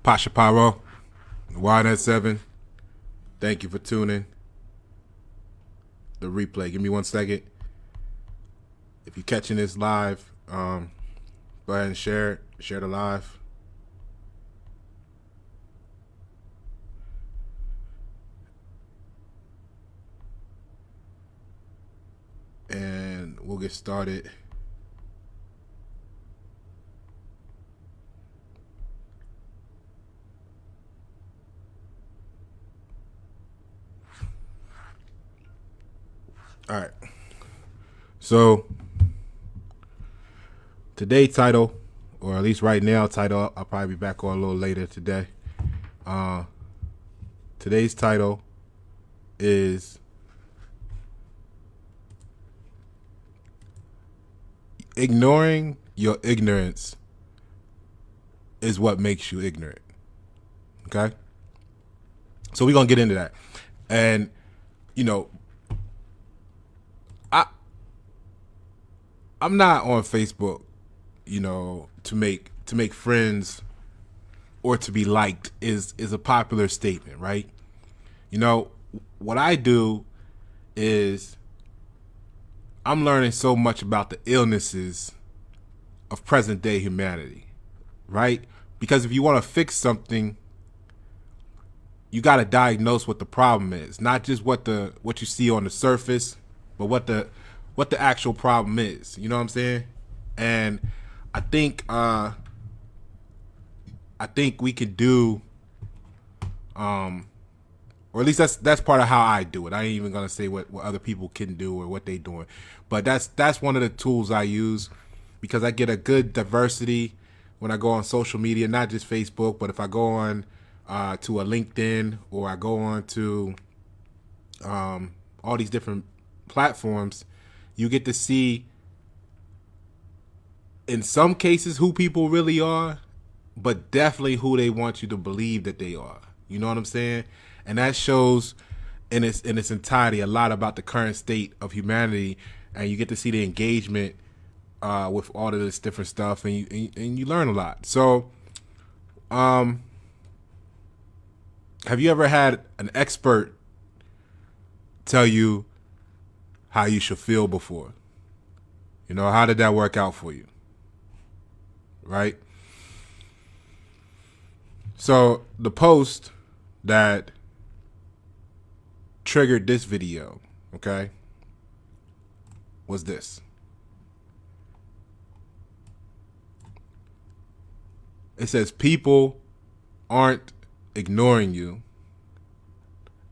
Pasha Pyro, YNet7. Thank you for tuning. The replay. Give me 1 second. If you're catching this live, go ahead and share it. Share the live. And we'll get started. All right. So today's title, or at least right now title, I'll probably be back on a little later today. Today's title is ignoring your ignorance is what makes you ignorant. Okay? So we're going to get into that. And, you know, I'm not on Facebook, you know, to make friends or to be liked is a popular statement, right? You know, what I do is I'm learning so much about the illnesses of present day humanity, right? Because if you want to fix something, you got to diagnose what the problem is, not just what you see on the surface, but what the actual problem is. You know what I'm saying? And I think we could do, or at least that's part of how I do it. I ain't even gonna say what other people can do or what they doing, but that's one of the tools I use because I get a good diversity when I go on social media, not just Facebook, but if I go on to a LinkedIn or I go on to all these different platforms, you get to see in some cases who people really are, but definitely who they want you to believe that they are. You know what I'm saying? And that shows in its entirety a lot about the current state of humanity, and you get to see the engagement with all of this different stuff, and you learn a lot. So, have you ever had an expert tell you how you should feel before? You know, how did that work out for you? Right? So the post that triggered this video, okay, was this. It says people aren't ignoring you.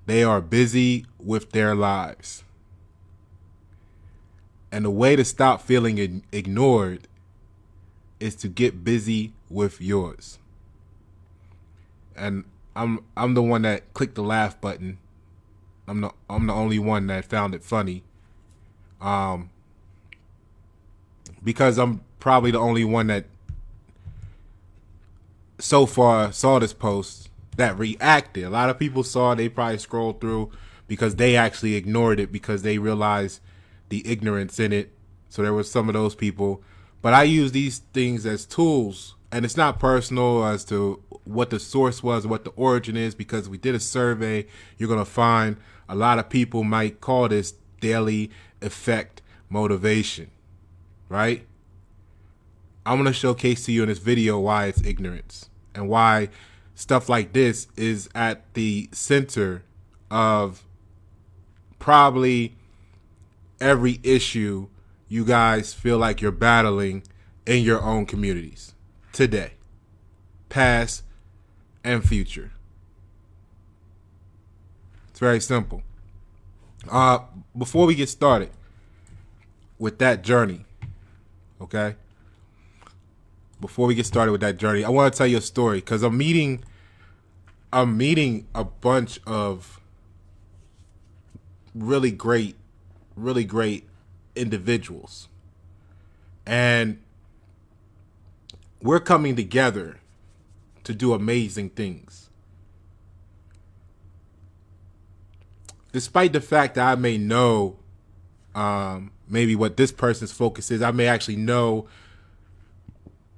They are busy with their lives. And the way to stop feeling ignored is to get busy with yours. And I'm the one that clicked the laugh button. I'm the only one that found it funny. Because I'm probably the only one that so far saw this post that reacted. A lot of people saw it, they probably scrolled through because they actually ignored it because they realized the ignorance in it. So there was some of those people. But I use these things as tools, and it's not personal as to what the source was, what the origin is, because we did a survey. You're going to find a lot of people might call this daily effect motivation, right? I'm going to showcase to you in this video why it's ignorance and why stuff like this is at the center of probably every issue you guys feel like you're battling in your own communities today, past and future. It's very simple. Before we get started with that journey, okay? Before we get started with that journey, I want to tell you a story because I'm meeting a bunch of really great individuals, and we're coming together to do amazing things. Despite the fact that I may know maybe what this person's focus is, I may actually know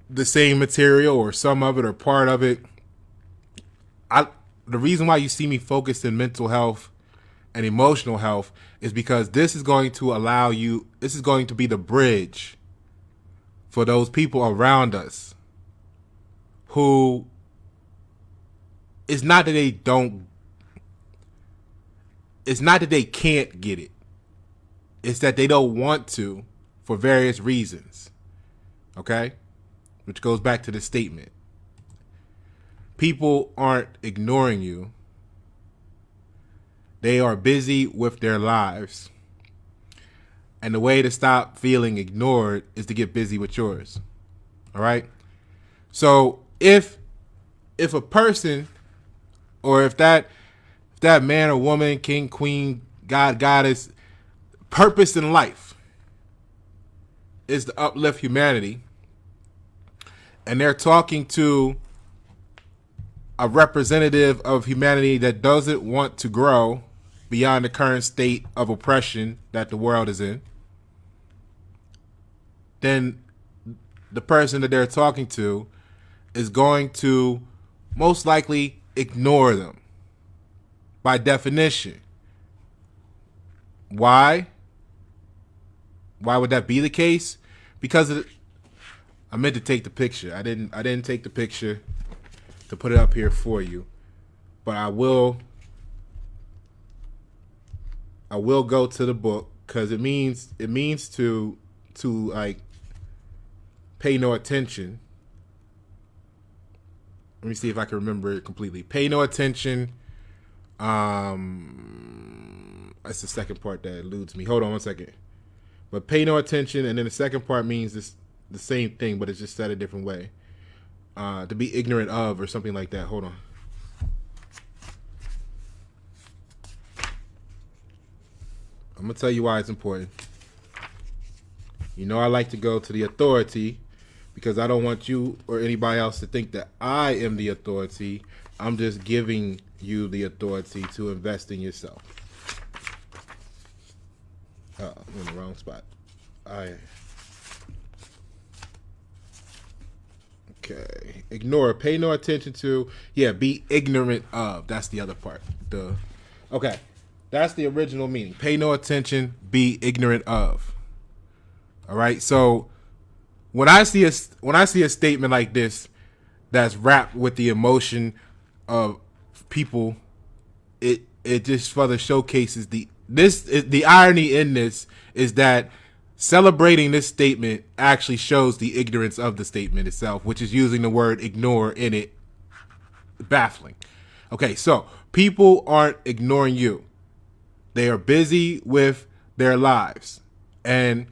the same material or some of it or part of it, the reason why you see me focused in mental health and emotional health is because this is going to allow you, this is going to be the bridge for those people around us who, it's not that they can't get it. It's that they don't want to for various reasons. Okay? Which goes back to the statement. People aren't ignoring you. They are busy with their lives. And the way to stop feeling ignored is to get busy with yours. All right? So if a person, or if that man or woman, king, queen, God, goddess, purpose in life is to uplift humanity, and they're talking to a representative of humanity that doesn't want to grow beyond the current state of oppression that the world is in, then the person that they're talking to is going to most likely ignore them by definition. Why? Why would that be the case? Because I meant to take the picture. I didn't take the picture to put it up here for you, but I will go to the book because it means to like pay no attention. Let me see if I can remember it completely. Pay no attention. That's the second part that eludes me. Hold on one second. But pay no attention, and then the second part means the same thing, but it's just said a different way. To be ignorant of, or something like that. Hold on. I'm gonna tell you why it's important. You know, I like to go to the authority because I don't want you or anybody else to think that I am the authority. I'm just giving you the authority to invest in yourself. I'm in the wrong spot. Okay. Ignore. Pay no attention to. Yeah, be ignorant of. That's the other part. Okay. That's the original meaning. Pay no attention. Be ignorant of. All right. So when I see a statement like this that's wrapped with the emotion of people, it just further showcases the irony in this is that celebrating this statement actually shows the ignorance of the statement itself, which is using the word ignore in it. Baffling. Okay, so people aren't ignoring you. They are busy with their lives. And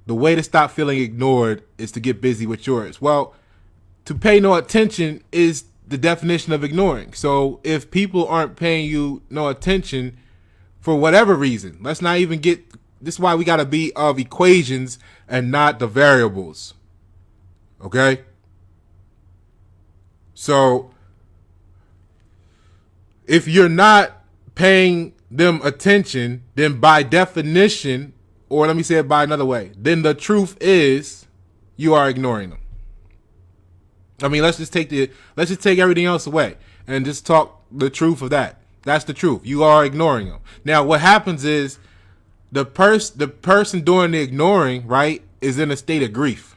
the way to stop feeling ignored is to get busy with yours. Well, to pay no attention is the definition of ignoring. So if people aren't paying you no attention for whatever reason, let's not even get, this is why we got to be of equations and not the variables. Okay? So if you're not paying them attention, then by definition, or let me say it by another way, then the truth is you are ignoring them. I mean, let's just take everything else away and just talk the truth of that. That's the truth. You are ignoring them. Now, what happens is the person doing the ignoring, right, is in a state of grief,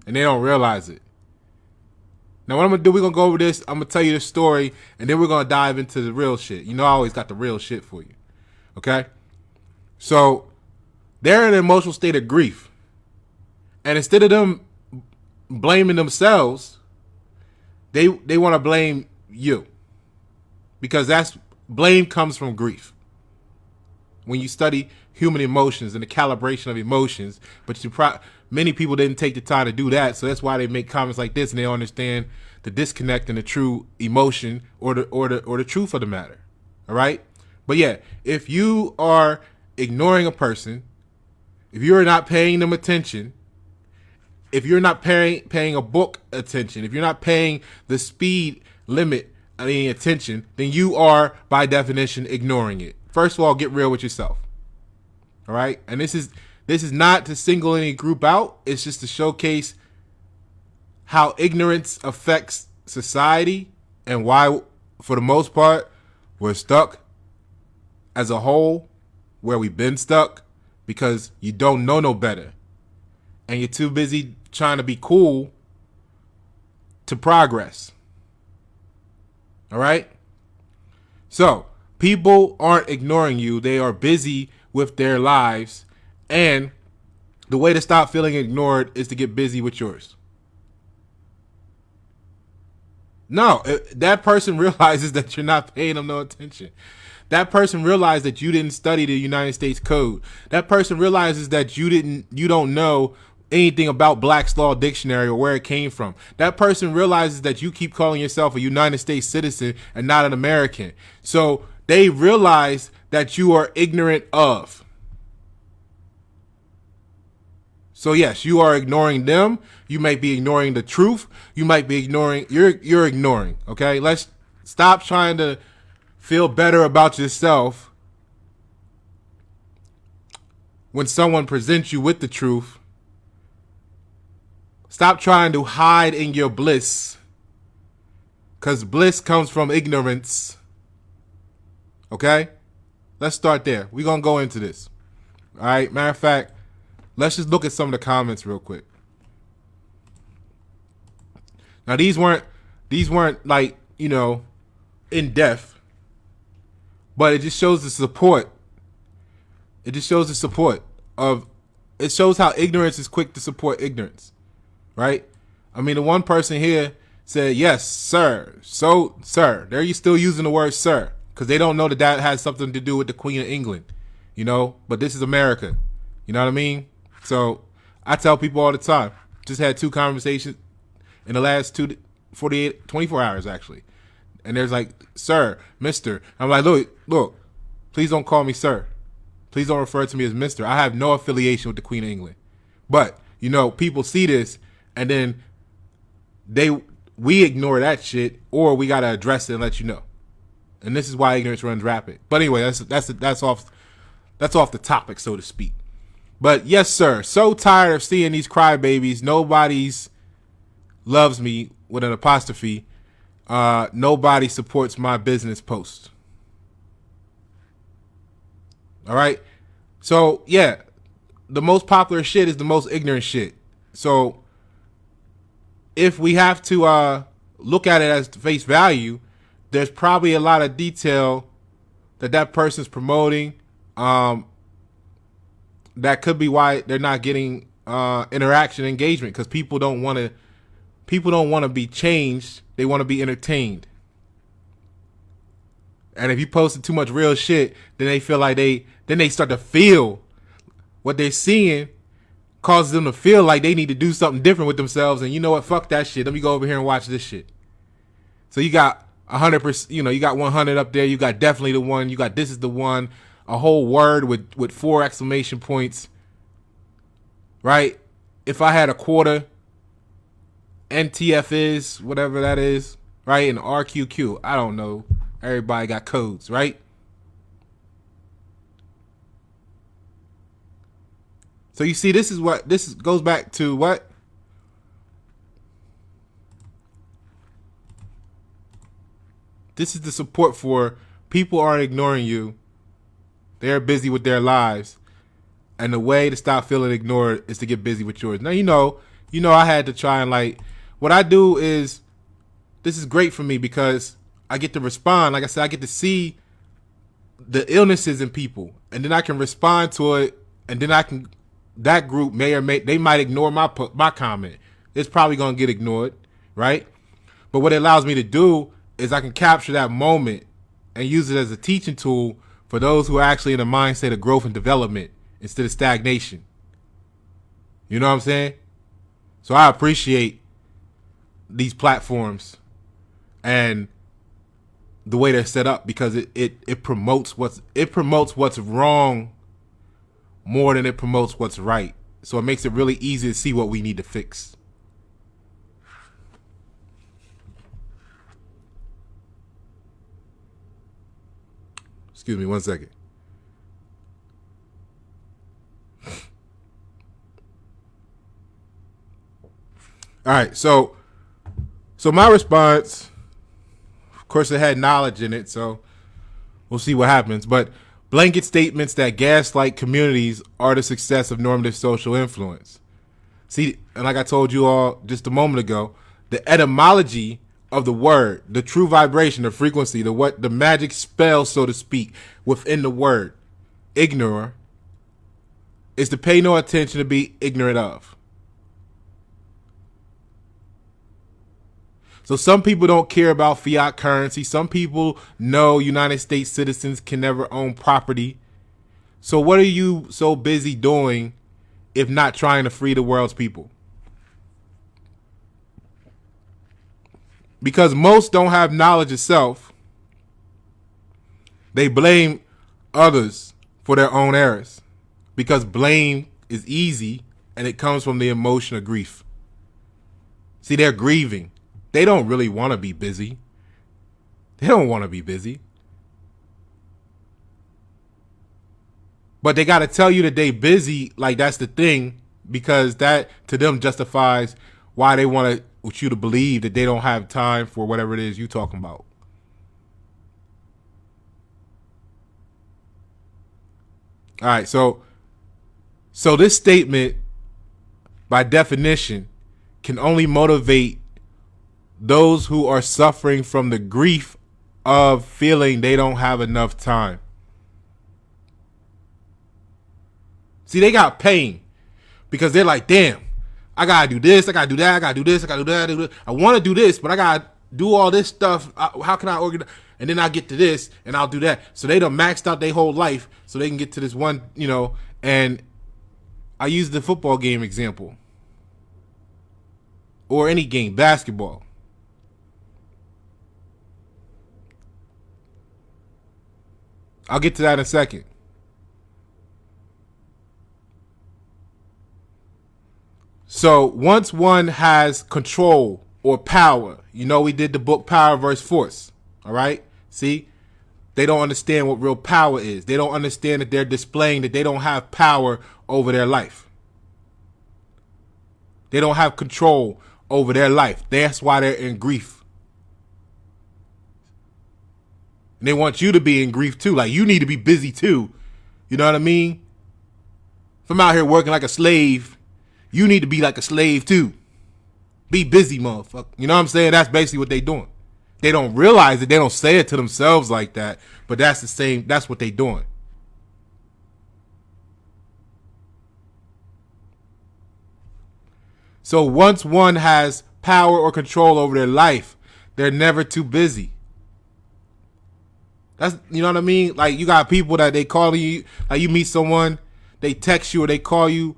and they don't realize it. Now, what I'm gonna do, we're gonna go over this. I'm gonna tell you the story, and then we're gonna dive into the real shit. You know, I always got the real shit for you. Okay? So they're in an emotional state of grief, and instead of them blaming themselves, they want to blame you, because that's blame comes from grief. When you study human emotions and the calibration of emotions, but many people didn't take the time to do that, so that's why they make comments like this and they don't understand the disconnect and the true emotion or the truth of the matter. All right, but yeah, if you are ignoring a person, if you're not paying them attention, if you're not paying a book attention, if you're not paying the speed limit any attention, then you are by definition ignoring it. First of all, get real with yourself. All right? And this is not to single any group out. It's just to showcase how ignorance affects society And why, for the most part, we're stuck as a whole where we've been stuck, because you don't know no better. And you're too busy trying to be cool to progress. All right? So, people aren't ignoring you. They are busy with their lives. And the way to stop feeling ignored is to get busy with yours. No, that person realizes that you're not paying them no attention. That person realized that you didn't study the United States Code. That person realizes that you don't know anything about Black's Law Dictionary or where it came from. That person realizes that you keep calling yourself a United States citizen and not an American. So they realize that you are ignorant of. So yes, you are ignoring them. You might be ignoring the truth. You might be ignoring, you're ignoring, okay? Let's stop trying to feel better about yourself when someone presents you with the truth. Stop trying to hide in your bliss, because bliss comes from ignorance. Okay? Let's start there. We're going to go into this. All right? Matter of fact, let's just look at some of the comments real quick. Now, these weren't like, in depth, but it just shows the support. It just shows the support of, it shows how ignorance is quick to support ignorance, right? I mean, the one person here said, yes, sir. So, sir, they're still using the word sir, because they don't know that has something to do with the Queen of England, but this is America. You know what I mean? So I tell people all the time, just had 2 conversations in the last 24 hours, actually. And there's like, sir, mister. I'm like, look, please don't call me sir. Please don't refer to me as mister. I have no affiliation with the Queen of England. But, people see this and then we ignore that shit, or we got to address it and let you know. And this is why ignorance runs rapid. But anyway, that's off the topic, so to speak. But yes, sir, so tired of seeing these crybabies. Nobody's loves me with an apostrophe. Nobody supports my business post. All right. So yeah, the most popular shit is the most ignorant shit. So if we have to look at it as face value, there's probably a lot of detail that person's promoting. That could be why they're not getting interaction, engagement, because people don't want to be changed. They want to be entertained. And if you posted too much real shit, then they feel like they start to feel what they're seeing causes them to feel like they need to do something different with themselves. And you know what? Fuck that shit. Let me go over here and watch this shit. So you got 100%, you got 100 up there. You got definitely the one. You got this is the one. A whole word with 4 exclamation points. Right? If I had a quarter, NTF is, whatever that is, right? And RQQ. I don't know. Everybody got codes, right? So you see, this goes back to what? This is the support for people aren't ignoring you. They're busy with their lives. And the way to stop feeling ignored is to get busy with yours. Now, I had to try and what I do is, this is great for me because I get to respond. Like I said, I get to see the illnesses in people, and then I can respond to it. And then that group they might ignore my comment. It's probably going to get ignored. Right. But what it allows me to do is I can capture that moment and use it as a teaching tool for those who are actually in a mindset of growth and development instead of stagnation. You know what I'm saying? So I appreciate these platforms and the way they're set up, because it promotes what's wrong more than it promotes what's right. So it makes it really easy to see what we need to fix. Excuse me 1 second. All right, so my response course, it had knowledge in it, so we'll see what happens. But blanket statements that gaslight communities are the success of normative social influence. See, and like I told you all just a moment ago, the etymology of the word, the true vibration, the frequency, the magic spell, so to speak, within the word, ignore, is to pay no attention, to be ignorant of. So some people don't care about fiat currency. Some people know United States citizens can never own property. So what are you so busy doing if not trying to free the world's people? Because most don't have knowledge of self, they blame others for their own errors. Because blame is easy and it comes from the emotion of grief. See, they're grieving. They don't really want to be busy. They don't want to be busy. But they got to tell you that they busy, like that's the thing, because that to them justifies why they want you to believe that they don't have time for whatever it is you talking about. All right, so this statement, by definition, can only motivate those who are suffering from the grief of feeling they don't have enough time. See, they got pain because they're like, damn, I gotta do this, I gotta do that, I gotta do this, I gotta do that. I want to do this, but I gotta do all this stuff. How can I organize? And then I get to this and I'll do that. So they done maxed out their whole life so they can get to this one, and I use the football game example. Or any game, basketball. I'll get to that in a second. So once one has control or power, we did the book Power versus Force. All right. See, they don't understand what real power is. They don't understand that they're displaying that they don't have power over their life. They don't have control over their life. That's why they're in grief. And they want you to be in grief too. Like, you need to be busy too. You know what I mean? If I'm out here working like a slave, you need to be like a slave too. Be busy, motherfucker. You know what I'm saying? That's basically what they doing. They don't realize it. They don't say it to themselves like that. But that's what they doing. So once one has power or control over their life, they're never too busy. That's, you know what I mean? Like, you got people that they call you, like you meet someone, they text you or they call you,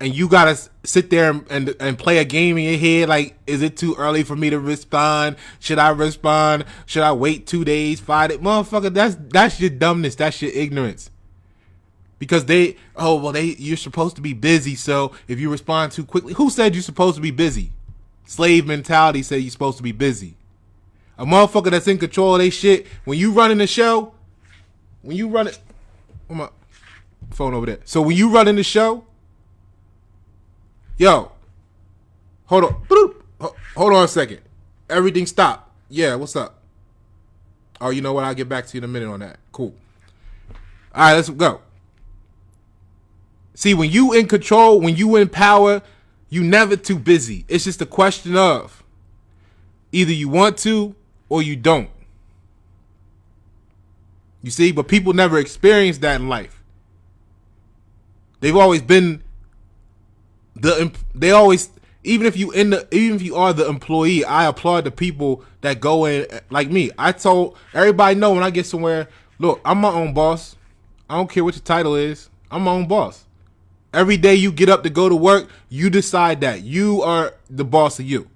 and you gotta sit there and play a game in your head. Like, is it too early for me to respond? Should I respond? Should I wait 2 days, 5 days? Motherfucker, that's your dumbness. That's your ignorance. Because you're supposed to be busy. So if you respond too quickly, who said you're supposed to be busy? Slave mentality said you're supposed to be busy. A motherfucker that's in control of their shit. When you running the show, where my phone over there. So when you running the show, yo, hold on a second. Everything stop. Yeah, what's up? Oh, you know what? I'll get back to you in a minute on that. Cool. All right, let's go. See, when you in control, when you in power, you never too busy. It's just a question of either you want to or you don't. You see, but people never experience that in life. They've always been even if you are the employee, I applaud the people that go in like me. I told everybody know when I get somewhere, look, I'm my own boss. I don't care what your title is. I'm my own boss. Every day you get up to go to work, you decide that. You are the boss of you.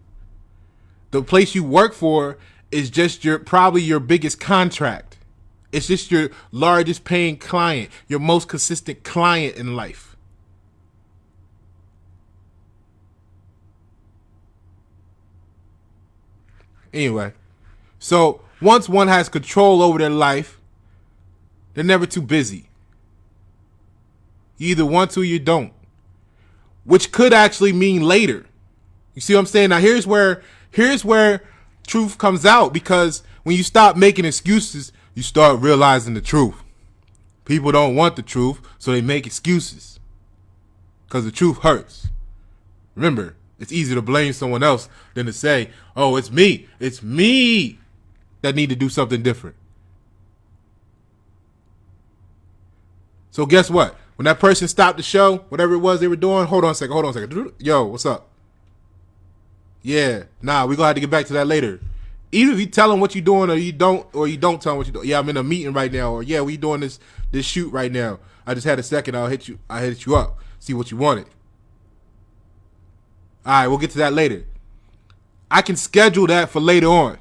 The place you work for is just probably your biggest contract. It's just your largest paying client, your most consistent client in life. Anyway, so once one has control over their life, they're never too busy. You either want to or you don't. Which could actually mean later. You see what I'm saying? Now here's where truth comes out, because when you stop making excuses, you start realizing the truth. People don't want the truth, so they make excuses. Because the truth hurts. Remember, it's easier to blame someone else than to say, oh, it's me that need to do something different. So guess what? When that person stopped the show, whatever it was they were doing, hold on a second. Yo, what's up? Yeah, nah, we gonna have to get back to that later. Either if you tell them what you're doing or you don't tell them what you're doing. Yeah, I'm in a meeting right now, or yeah, we doing this shoot right now. I just had a second, I'll hit you up, see what you wanted. All right, we'll get to that later. I can schedule that for later on.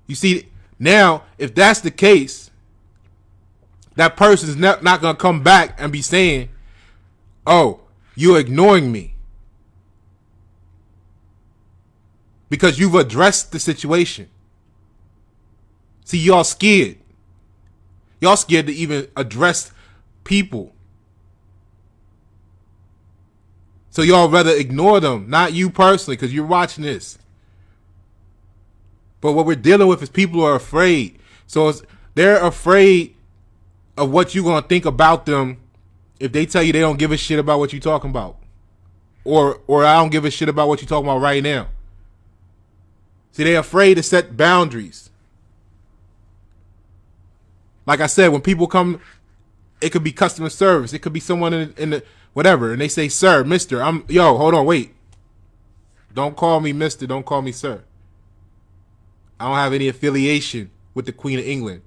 You see, now, if that's the case, that person's not going to come back and be saying, oh, you're ignoring me. Because you've addressed the situation. See, y'all scared. Y'all scared to even address people. So y'all rather ignore them, not you personally, because you're watching this. But what we're dealing with is people are afraid. So they're afraid of what you're going to think about them if they tell you they don't give a shit about what you're talking about. Or I don't give a shit about what you're talking about right now. See, they're afraid to set boundaries. Like I said, when people come, it could be customer service. It could be someone in the whatever. And they say, sir, mister, hold on, wait. Don't call me mister. Don't call me sir. I don't have any affiliation with the Queen of England.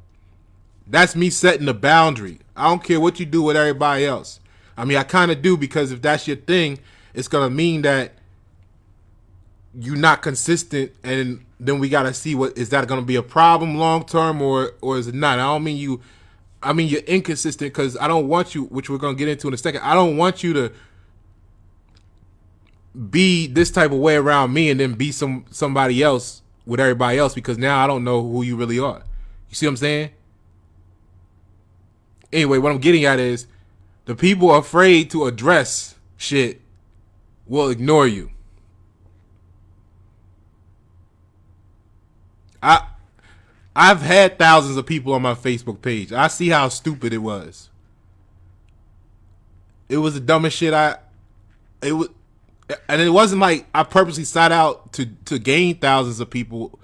That's me setting the boundary. I don't care what you do with everybody else. I mean, I kind of do, because if that's your thing, it's going to mean that you're not consistent, and then we got to see is that going to be a problem long term or is it not? I don't mean you. I mean, you're inconsistent, because I don't want you, which we're going to get into in a second. I don't want you to be this type of way around me and then be somebody else with everybody else, because now I don't know who you really are. You see what I'm saying? Anyway, what I'm getting at is the people afraid to address shit will ignore you. I've had thousands of people on my Facebook page. I see how stupid it was. It was the dumbest shit. And it wasn't like I purposely sought out to gain thousands of people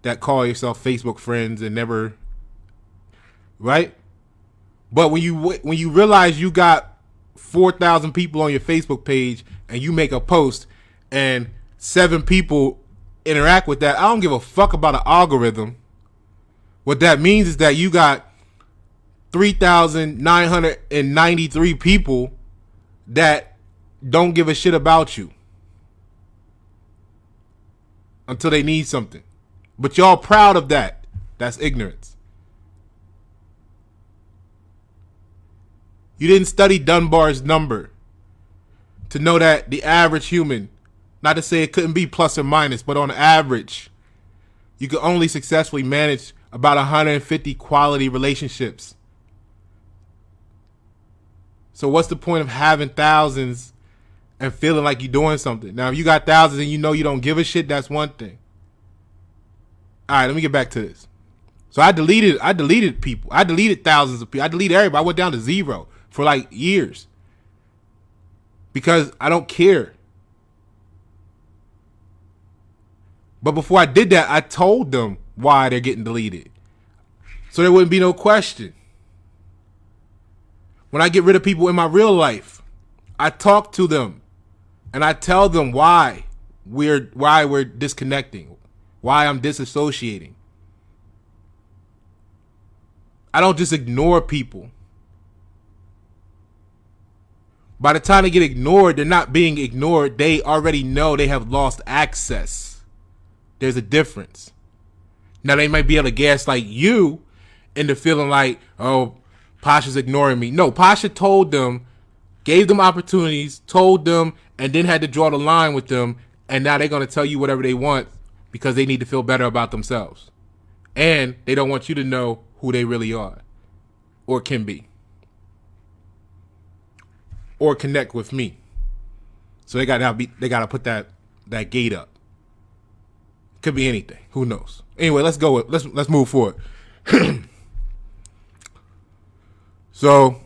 that call yourself Facebook friends and never, right? But when you realize you got 4,000 people on your Facebook page and you make a post and 7 people interact with that, I don't give a fuck about an algorithm. What that means is that you got 3,993 people that don't give a shit about you until they need something. But y'all proud of that. That's ignorance. You didn't study Dunbar's number to know that the average human, not to say it couldn't be plus or minus, but on average, you could only successfully manage about 150 quality relationships. So what's the point of having thousands and feeling like you're doing something? Now, if you got thousands and you know you don't give a shit, that's one thing. All right, let me get back to this. So I deleted people. I deleted thousands of people. I deleted everybody. I went down to 0 for like years because I don't care. But before I did that, I told them why they're getting deleted, so there wouldn't be no question. When I get rid of people in my real life, I talk to them and I tell them why we're disconnecting, why I'm disassociating. I don't just ignore people. By the time they get ignored, they're not being ignored. They already know they have lost access. There's a difference. Now, they might be able to gaslight you into feeling like, oh, Pasha's ignoring me. No, Pasha told them, gave them opportunities, told them, and then had to draw the line with them. And now they're going to tell you whatever they want because they need to feel better about themselves. And they don't want you to know who they really are or can be or connect with me. So they got to put that gate up. Could be anything. Who knows? Anyway, let's go. Let's move forward. So,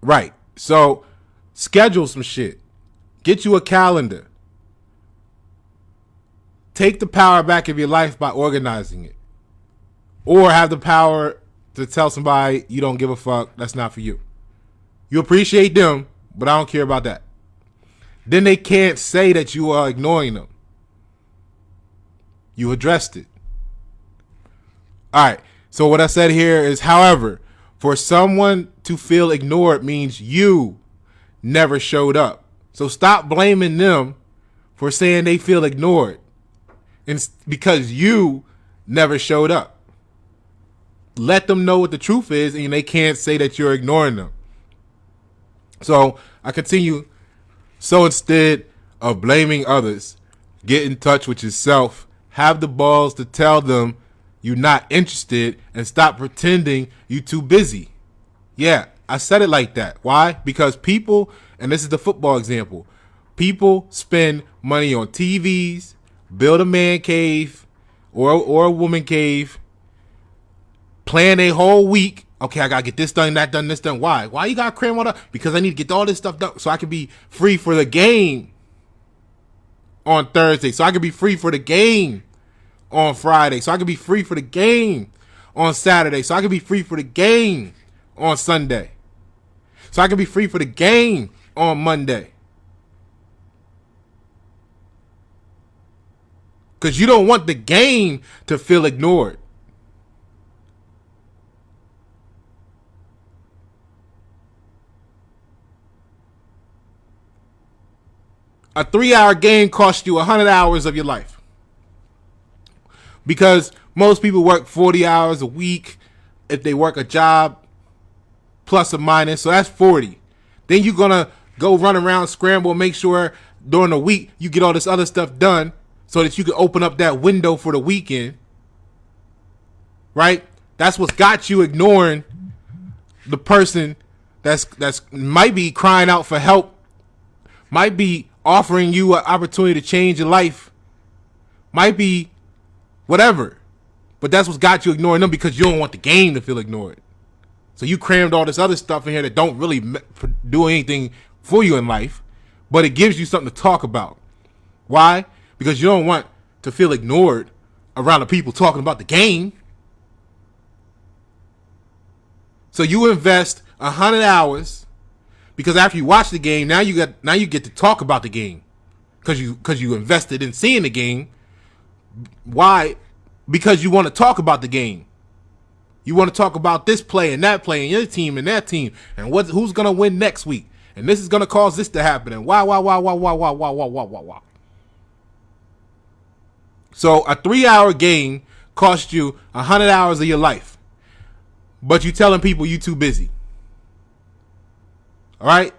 right. So, schedule some shit. Get you a calendar. Take the power back of your life by organizing it. Or have the power to tell somebody you don't give a fuck, that's not for you. You appreciate them, but I don't care about that. Then they can't say that you are ignoring them. You addressed it. All right. So what I said here is, however, for someone to feel ignored means you never showed up. So stop blaming them for saying they feel ignored. And because you never showed up. Let them know what the truth is, and they can't say that you're ignoring them. So I continue. So instead of blaming others, get in touch with yourself. Have the balls to tell them you're not interested and stop pretending you're too busy. Yeah, I said it like that. Why? Because people, and this is the football example, people spend money on TVs, build a man cave or a woman cave, plan a whole week. Okay, I got to get this done, that done, this done. Why? Why you got to cram all that? Because I need to get all this stuff done so I can be free for the game on Thursday. So I can be free for the game on Friday. So I can be free for the game on Saturday. So I can be free for the game on Sunday. So I can be free for the game on Monday. Because you don't want the game to feel ignored. A 3-hour game costs you 100 hours of your life. Because most people work 40 hours a week if they work a job, plus or minus. So that's 40. Then you're going to go run around, scramble, make sure during the week you get all this other stuff done so that you can open up that window for the weekend. Right? That's what's got you ignoring the person that's might be crying out for help, might be offering you an opportunity to change your life, might be whatever. But that's what's got you ignoring them, because you don't want the game to feel ignored. So you crammed all this other stuff in here that don't really do anything for you in life, but it gives you something to talk about. Why? Because you don't want to feel ignored around the people talking about the game. So you invest 100 hours, because after you watch the game, now you get to talk about the game, because you invested in seeing the game. Why? Because you want to talk about the game. You want to talk about this play and that play and your team and that team and who's gonna win next week, and this is gonna cause this to happen, and why. So a 3-hour game costs you 100 hours of your life, but you telling people you too busy. All right?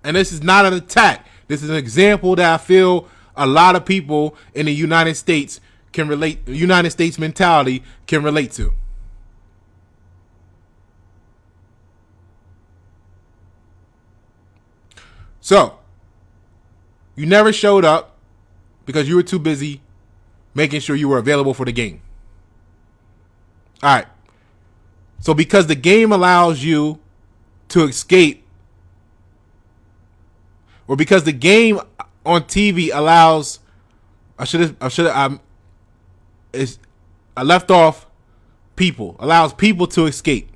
And this is not an attack. This is an example that I feel a lot of people in the United States can relate, United States mentality can relate to. So, you never showed up because you were too busy making sure you were available for the game. All right. So because the game allows you to escape, or because the game on TV allows, I left off people, allows people to escape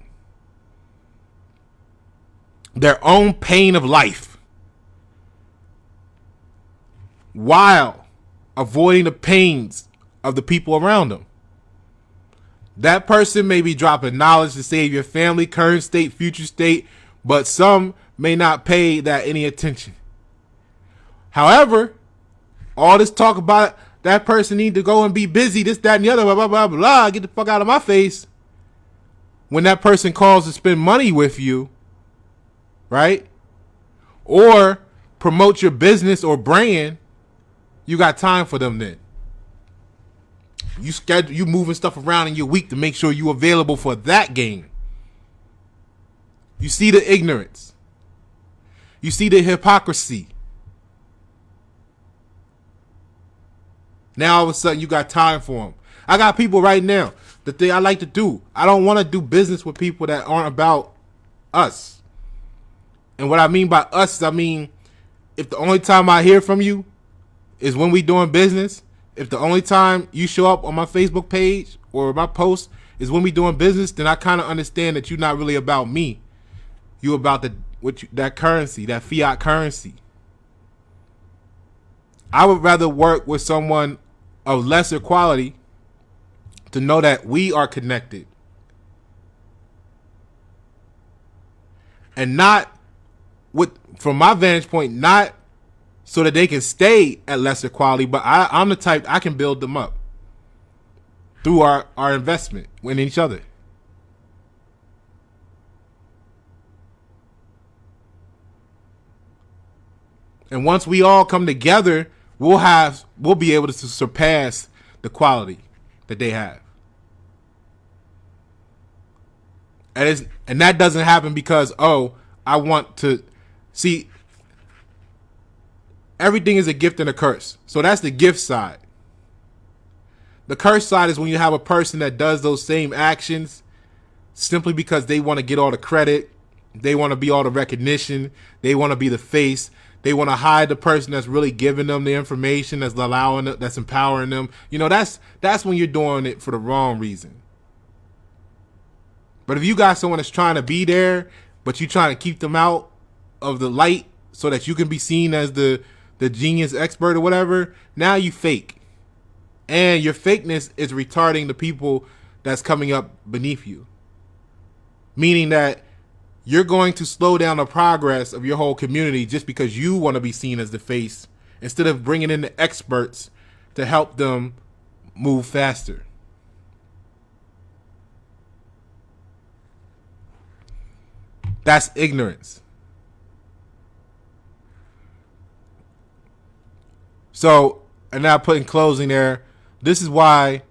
their own pain of life while avoiding the pains of the people around them. That person may be dropping knowledge to save your family, current state, future state, but some may not pay that any attention. However, all this talk about that person need to go and be busy, this, that, and the other, blah, blah, blah, blah, get the fuck out of my face. When that person calls to spend money with you, right? Or promote your business or brand, you got time for them then. You moving stuff around in your week to make sure you're available for that game. You see the ignorance. You see the hypocrisy. Now all of a sudden you got time for them. I got people right now. The thing I like to do, I don't want to do business with people that aren't about us. And what I mean by us is, I mean, if the only time I hear from you is when we doing business, if the only time you show up on my Facebook page or my post is when we doing business, then I kind of understand that you're not really about me. You about that currency, that fiat currency. I would rather work with someone of lesser quality to know that we are connected. And not from my vantage point, not so that they can stay at lesser quality, but I'm the type, I can build them up through our investment in each other. And once we all come together, we'll be able to surpass the quality that they have. And that doesn't happen because, I want to see, everything is a gift and a curse. So that's the gift side. The curse side is when you have a person that does those same actions simply because they want to get all the credit. They want to be all the recognition. They want to be the face. They want to hide the person that's really giving them the information, that's empowering them. That's when you're doing it for the wrong reason. But if you got someone that's trying to be there, but you're trying to keep them out of the light so that you can be seen as the genius expert or whatever, now you fake. And your fakeness is retarding the people that's coming up beneath you. Meaning that you're going to slow down the progress of your whole community just because you want to be seen as the face, instead of bringing in the experts to help them move faster. That's ignorance. So, and now put in closing there, this is why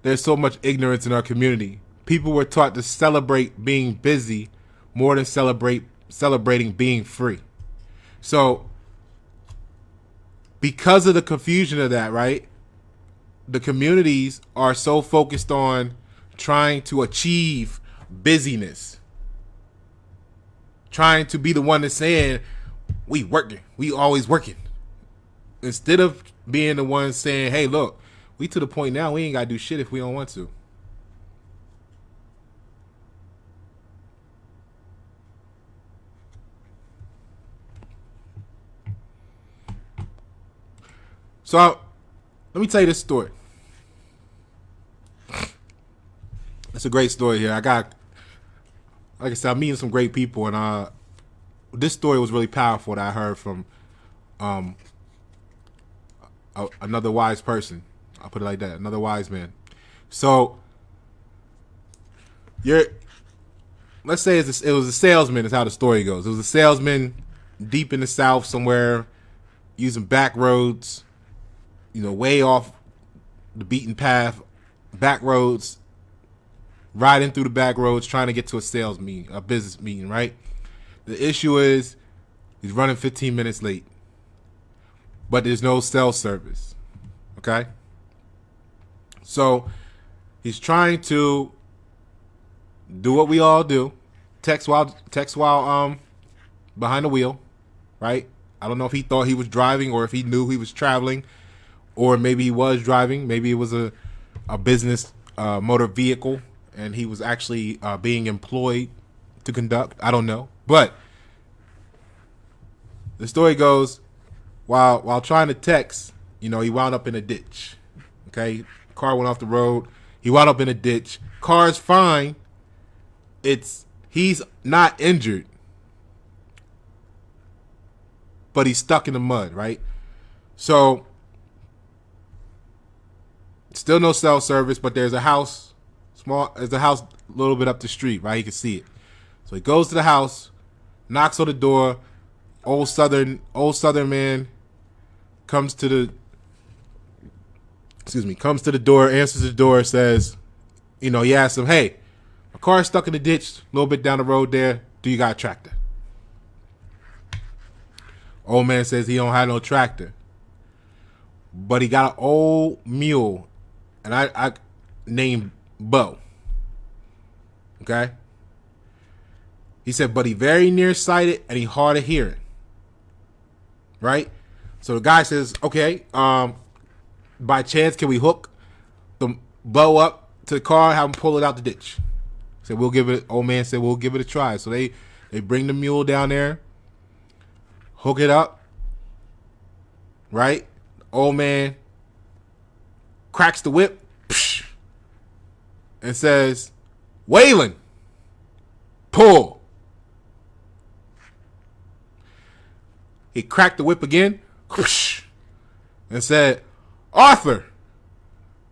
there's so much ignorance in our community. People were taught to celebrate being busy more than celebrating being free. So, because of the confusion of that, right? The communities are so focused on trying to achieve busyness. Trying to be the one that's saying, we working, we always working. Instead of being the one saying, hey, look, we to the point now, we ain't got to do shit if we don't want to. So, let me tell you this story. It's a great story here. Like I said, I'm meeting some great people, and this story was really powerful that I heard from another wise person. I'll put it like that, another wise man. So, let's say it was a salesman is how the story goes. It was a salesman deep in the South somewhere, using back roads, way off the beaten path, back roads, riding through the back roads, trying to get to a sales meeting, a business meeting, right? The issue is he's running 15 minutes late, but there's no cell service, okay? So he's trying to do what we all do, text while behind the wheel, right? I don't know if he thought he was driving or if he knew he was traveling, or maybe he was driving. Maybe it was a business motor vehicle and he was actually being employed to conduct. I don't know. But the story goes, while trying to text, he wound up in a ditch. Okay? Car went off the road. He wound up in a ditch. Car's fine. He's not injured, but he's stuck in the mud, right? So, still no cell service, but there's a house, there's a house a little bit up the street, right? He can see it. So he goes to the house, knocks on the door. Old Southern man comes to the door, answers the door, says, he asks him, hey, my car's stuck in the ditch, a little bit down the road there. Do you got a tractor? Old man says he don't have no tractor. but he got an old mule, and I named Bo. Okay? He said, but he very nearsighted and he hard of hearing. Right? So the guy says, okay, by chance, can we hook the Bo up to the car and have him pull it out the ditch? Said, we'll give it, old man said, we'll give it a try. So they bring the mule down there, hook it up, right? The old man cracks the whip and says, Waylon, pull. He cracked the whip again and said, Arthur,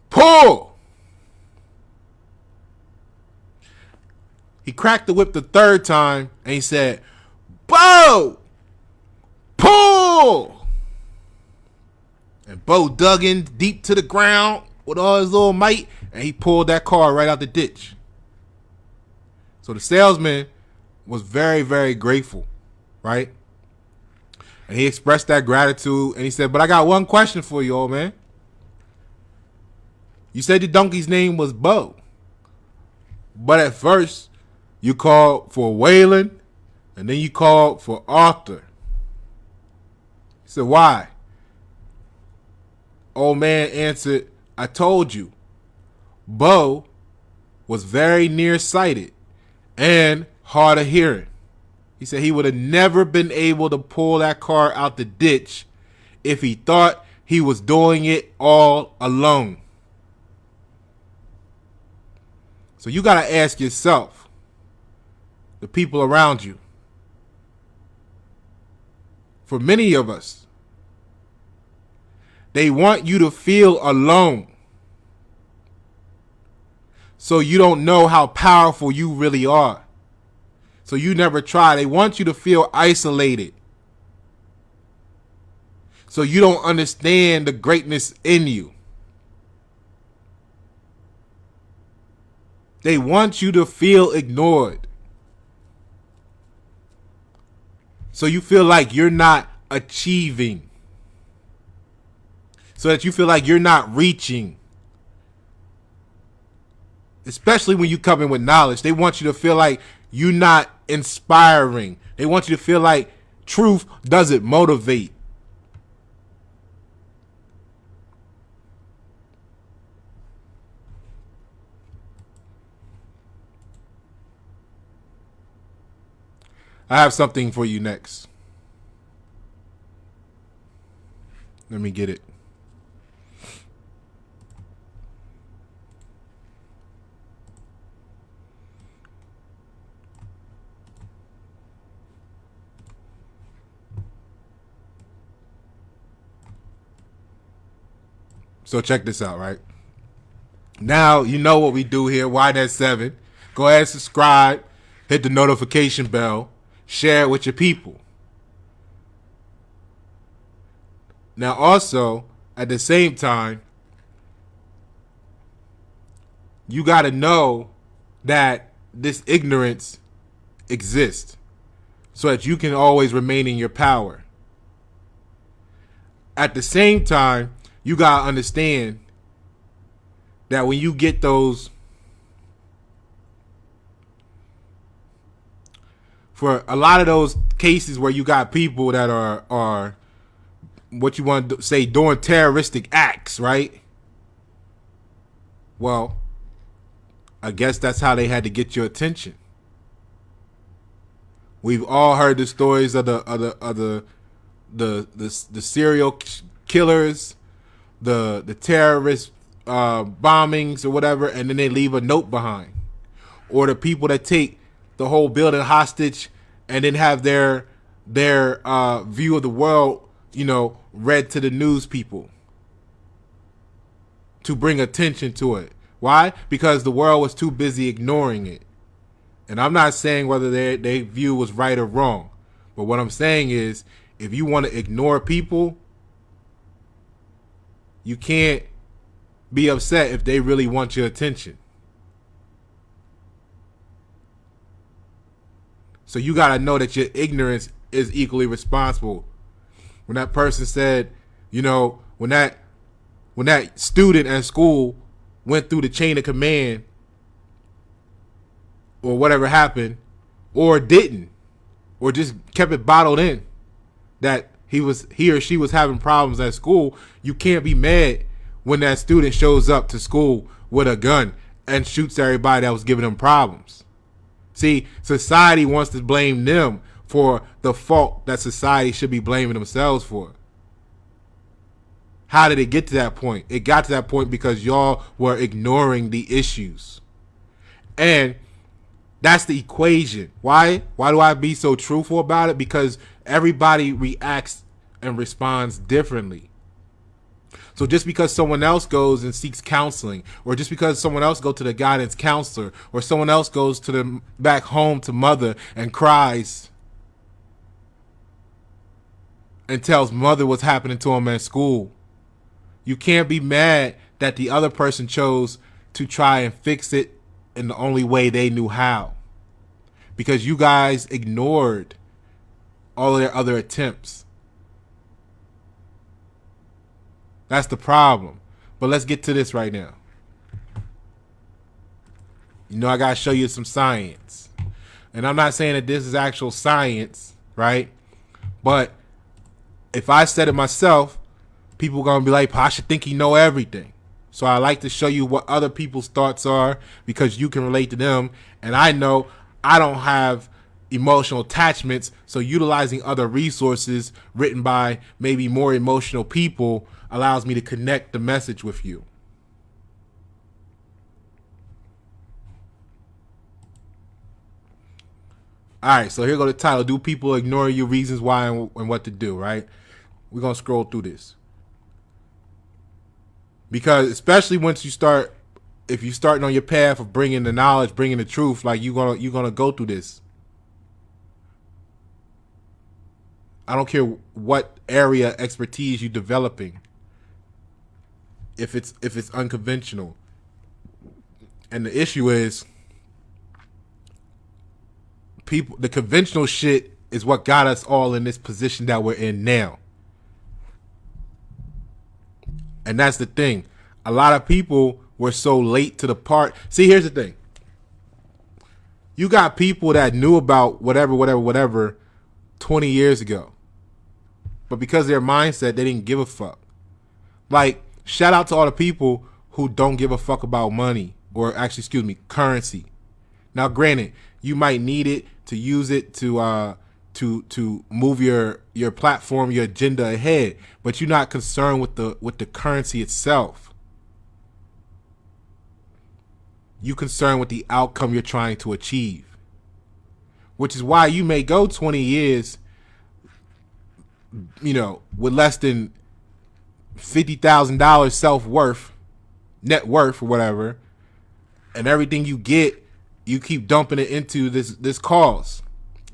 pull. He cracked the whip the third time and he said, Bo, pull. And Bo dug in deep to the ground with all his little might and he pulled that car right out the ditch. So the salesman was very, very grateful, right? And he expressed that gratitude and he said, but I got one question for you, old man. You said the donkey's name was Bo. But at first, you called for Waylon and then you called for Arthur. He said, why? Old man answered, I told you. Bo was very nearsighted and hard of hearing. He said he would have never been able to pull that car out the ditch if he thought he was doing it all alone. So you got to ask yourself, the people around you. For many of us, they want you to feel alone. So you don't know how powerful you really are. So you never try. They want you to feel isolated. So you don't understand the greatness in you. They want you to feel ignored. So you feel like you're not achieving. So that you feel like you're not reaching. Especially when you come in with knowledge. They want you to feel like you're not inspiring. They want you to feel like truth doesn't motivate. I have something for you next. Let me get it. So check this out, right? Now you know what we do here. Why that 7? Go ahead and subscribe. Hit the notification bell. Share it with your people. Now also, at the same time, you got to know that this ignorance exists so that you can always remain in your power. At the same time, you got to understand that when you get those, for a lot of those cases where you got people that are what you want to say, doing terroristic acts, right? Well, I guess that's how they had to get your attention. We've all heard the stories of the serial killers, the terrorist bombings or whatever, and then they leave a note behind. Or the people that take the whole building hostage and then have their view of the world, read to the news people to bring attention to it. Why? Because the world was too busy ignoring it. And I'm not saying whether their view was right or wrong. But what I'm saying is, if you want to ignore people, you can't be upset if they really want your attention. So you got to know that your ignorance is equally responsible. When that person said, when that when that student at school went through the chain of command or whatever happened, or didn't, or just kept it bottled in, that he or she was having problems at school, you can't be mad when that student shows up to school with a gun and shoots everybody that was giving them problems. See, society wants to blame them for the fault that society should be blaming themselves for. How did it get to that point? It got to that point because y'all were ignoring the issues. And that's the equation. Why? Why do I be so truthful about it? Because everybody reacts and responds differently. So just because someone else goes and seeks counseling, or just because someone else goes to the guidance counselor, or someone else goes to the back home to mother and cries and tells mother what's happening to him at school, you can't be mad that the other person chose to try and fix it in the only way they knew how. Because you guys ignored all of their other attempts. That's the problem. But let's get to this right now. You know, I got to show you some science. And I'm not saying that this is actual science, right? But if I said it myself, people are going to be like, Pasha think he know everything. So I like to show you what other people's thoughts are, because you can relate to them. And I know I don't have emotional attachments, so utilizing other resources written by maybe more emotional people allows me to connect the message with you. All right, so here go the title. Do people ignore you? Reasons why and what to do, right? We're going to scroll through this. Because especially once you start, if you're starting on your path of bringing the knowledge, bringing the truth, like you're gonna go through this. I don't care what area expertise you're developing. If it's unconventional, and the issue is, the conventional shit is what got us all in this position that we're in now. And that's the thing. A lot of people were so late to the part. See, here's the thing. You got people that knew about whatever 20 years ago. But because of their mindset, they didn't give a fuck. Like, shout out to all the people who don't give a fuck about money, or actually, currency. Now, granted, you might need it to use it to move your platform, your agenda ahead, but you're not concerned with the currency itself. You're concerned with the outcome you're trying to achieve, which is why you may go 20 years, with less than $50,000 self-worth, net worth, or whatever, and everything you get, you keep dumping it into this cause.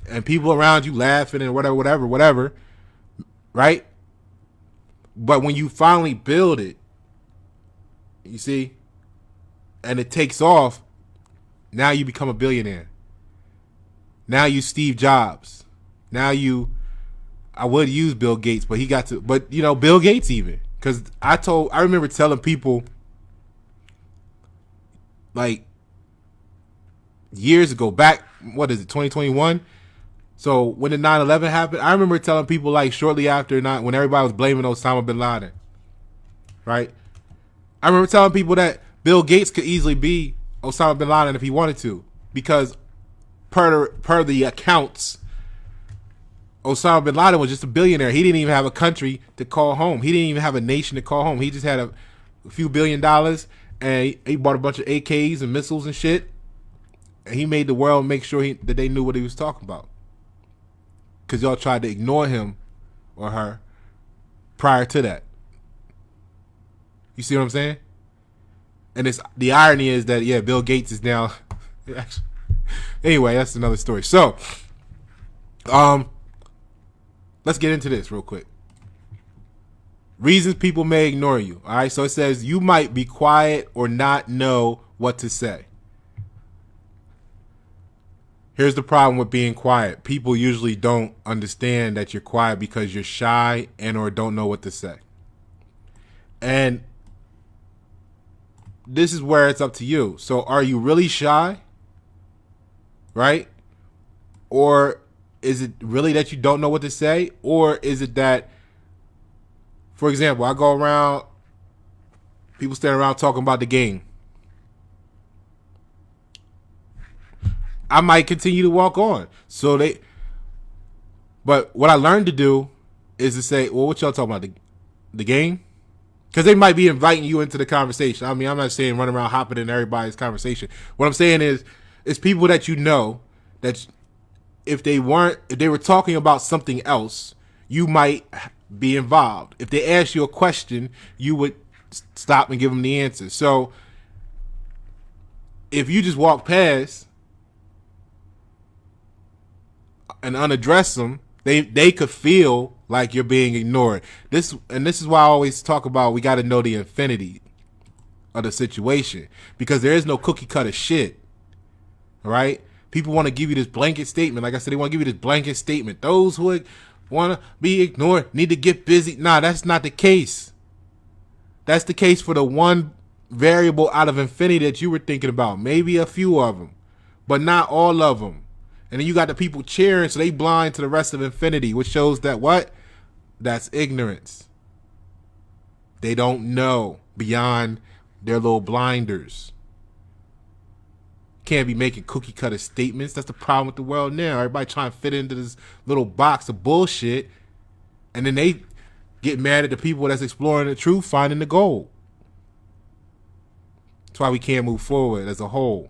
And people around you laughing and whatever, right? But when you finally build it, you see, and it takes off, now you become a billionaire. Now you Steve Jobs. Now I would use Bill Gates, but Bill Gates even. Because I remember telling people, like, years ago, back, 2021? So when the 9/11 happened, I remember telling people, like, shortly after, when everybody was blaming Osama bin Laden, right? I remember telling people that Bill Gates could easily be Osama bin Laden if he wanted to, because per the accounts, Osama bin Laden was just a billionaire. He didn't even have a country to call home. He didn't even have a nation to call home. He just had a few $1 billion, and he bought a bunch of AKs and missiles and shit, and he made the world make sure that they knew what he was talking about. Because y'all tried to ignore him or her prior to that. You see what I'm saying? And the irony is that, yeah, Bill Gates is now... Anyway, that's another story. So, let's get into this real quick. Reasons people may ignore you. All right, so it says you might be quiet or not know what to say. Here's the problem with being quiet. People usually don't understand that you're quiet because you're shy and or don't know what to say. And this is where it's up to you. So are you really shy? Right? Or is it really that you don't know what to say? Or is it that, for example, I go around, people stand around talking about the game. I might continue to walk on. But what I learned to do is to say, well, what y'all talking about? The game? Because they might be inviting you into the conversation. I mean, I'm not saying run around hopping in everybody's conversation. What I'm saying is, it's people that you know that if they were talking about something else, you might be involved. If they ask you a question, you would stop and give them the answer. So if you just walk past and unaddress them, they could feel like you're being ignored. This is why I always talk about we got to know the infinity of the situation, because there is no cookie cutter shit. All right? People want to give you this blanket statement. Like I said, they want to give you this blanket statement. Those who want to be ignored need to get busy. Nah, that's not the case. That's the case for the one variable out of infinity that you were thinking about. Maybe a few of them, but not all of them. And then you got the people cheering, so they blind to the rest of infinity, which shows that what? That's ignorance. They don't know beyond their little blinders. Can't be making cookie cutter statements. That's the problem with the world now. Everybody trying to fit into this little box of bullshit, and then they get mad at the people that's exploring the truth, finding the gold. That's why we can't move forward as a whole.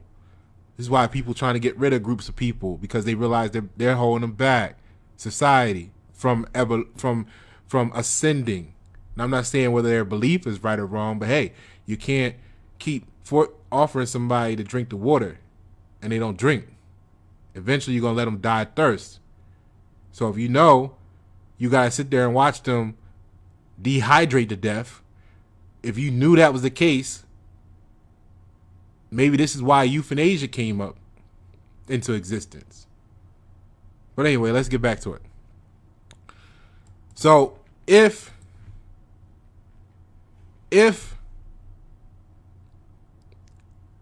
This is why people trying to get rid of groups of people, because they realize they're holding them back, society, from ascending. And I'm not saying whether their belief is right or wrong, but hey, you can't keep offering somebody to drink the water and they don't drink. Eventually, you're going to let them die of thirst. So if you know you got to sit there and watch them dehydrate to death, if you knew that was the case, maybe this is why euthanasia came up into existence. But anyway, let's get back to it. So if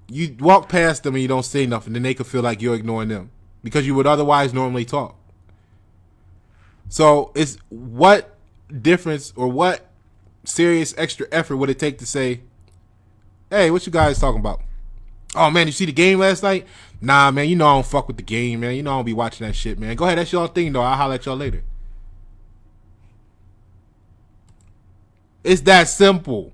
you walk past them and you don't say nothing, then they could feel like you're ignoring them, because you would otherwise normally talk. So it's what difference or what serious extra effort would it take to say, hey, what you guys talking about? Oh, man, you see the game last night? Nah, man, you know I don't fuck with the game, man. You know I don't be watching that shit, man. Go ahead, that's y'all thing, though. I'll holler at y'all later. It's that simple.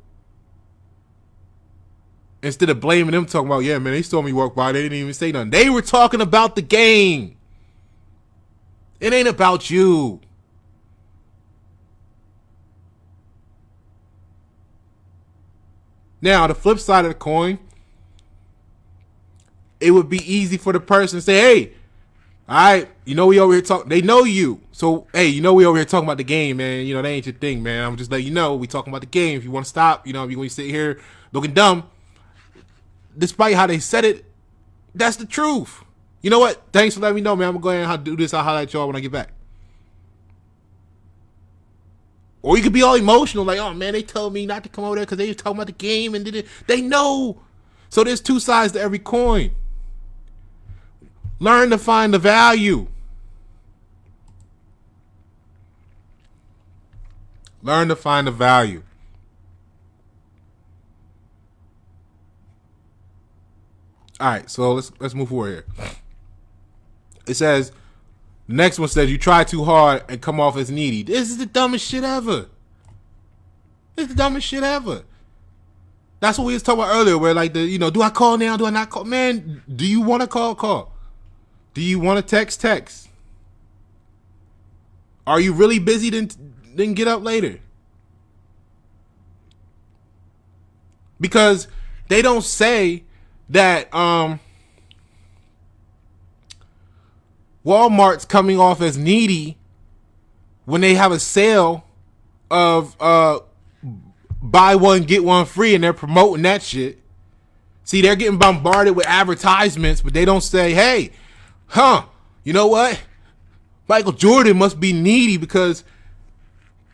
Instead of blaming them, talking about, yeah, man, they saw me walk by. They didn't even say nothing. They were talking about the game. It ain't about you. Now, the flip side of the coin, it would be easy for the person to say, hey, all right, you know we over here talking. They know you. So, hey, you know we over here talking about the game, man. You know, that ain't your thing, man. I'm just letting you know we talking about the game. If you want to stop, you know, if you want to sit here looking dumb, despite how they said it, that's the truth. You know what? Thanks for letting me know, man. I'm going to go ahead and do this. I'll holler at y'all when I get back. Or you could be all emotional, like, oh, man, they told me not to come over there because they were talking about the game and they know. So there's two sides to every coin. Learn to find the value. Learn to find the value. All right, so let's move forward here. It says, the next one says, you try too hard and come off as needy. This is the dumbest shit ever. It's the dumbest shit ever. That's what we was talking about earlier, where like do I call now? Do I not call? Man, do you want to call? Call. Do you want to text? Text. Are you really busy? Then get up later. Because they don't say that Walmart's coming off as needy when they have a sale of buy one get one free, and they're promoting that shit. See, they're getting bombarded with advertisements, but they don't say, hey, you know what? Michael Jordan must be needy because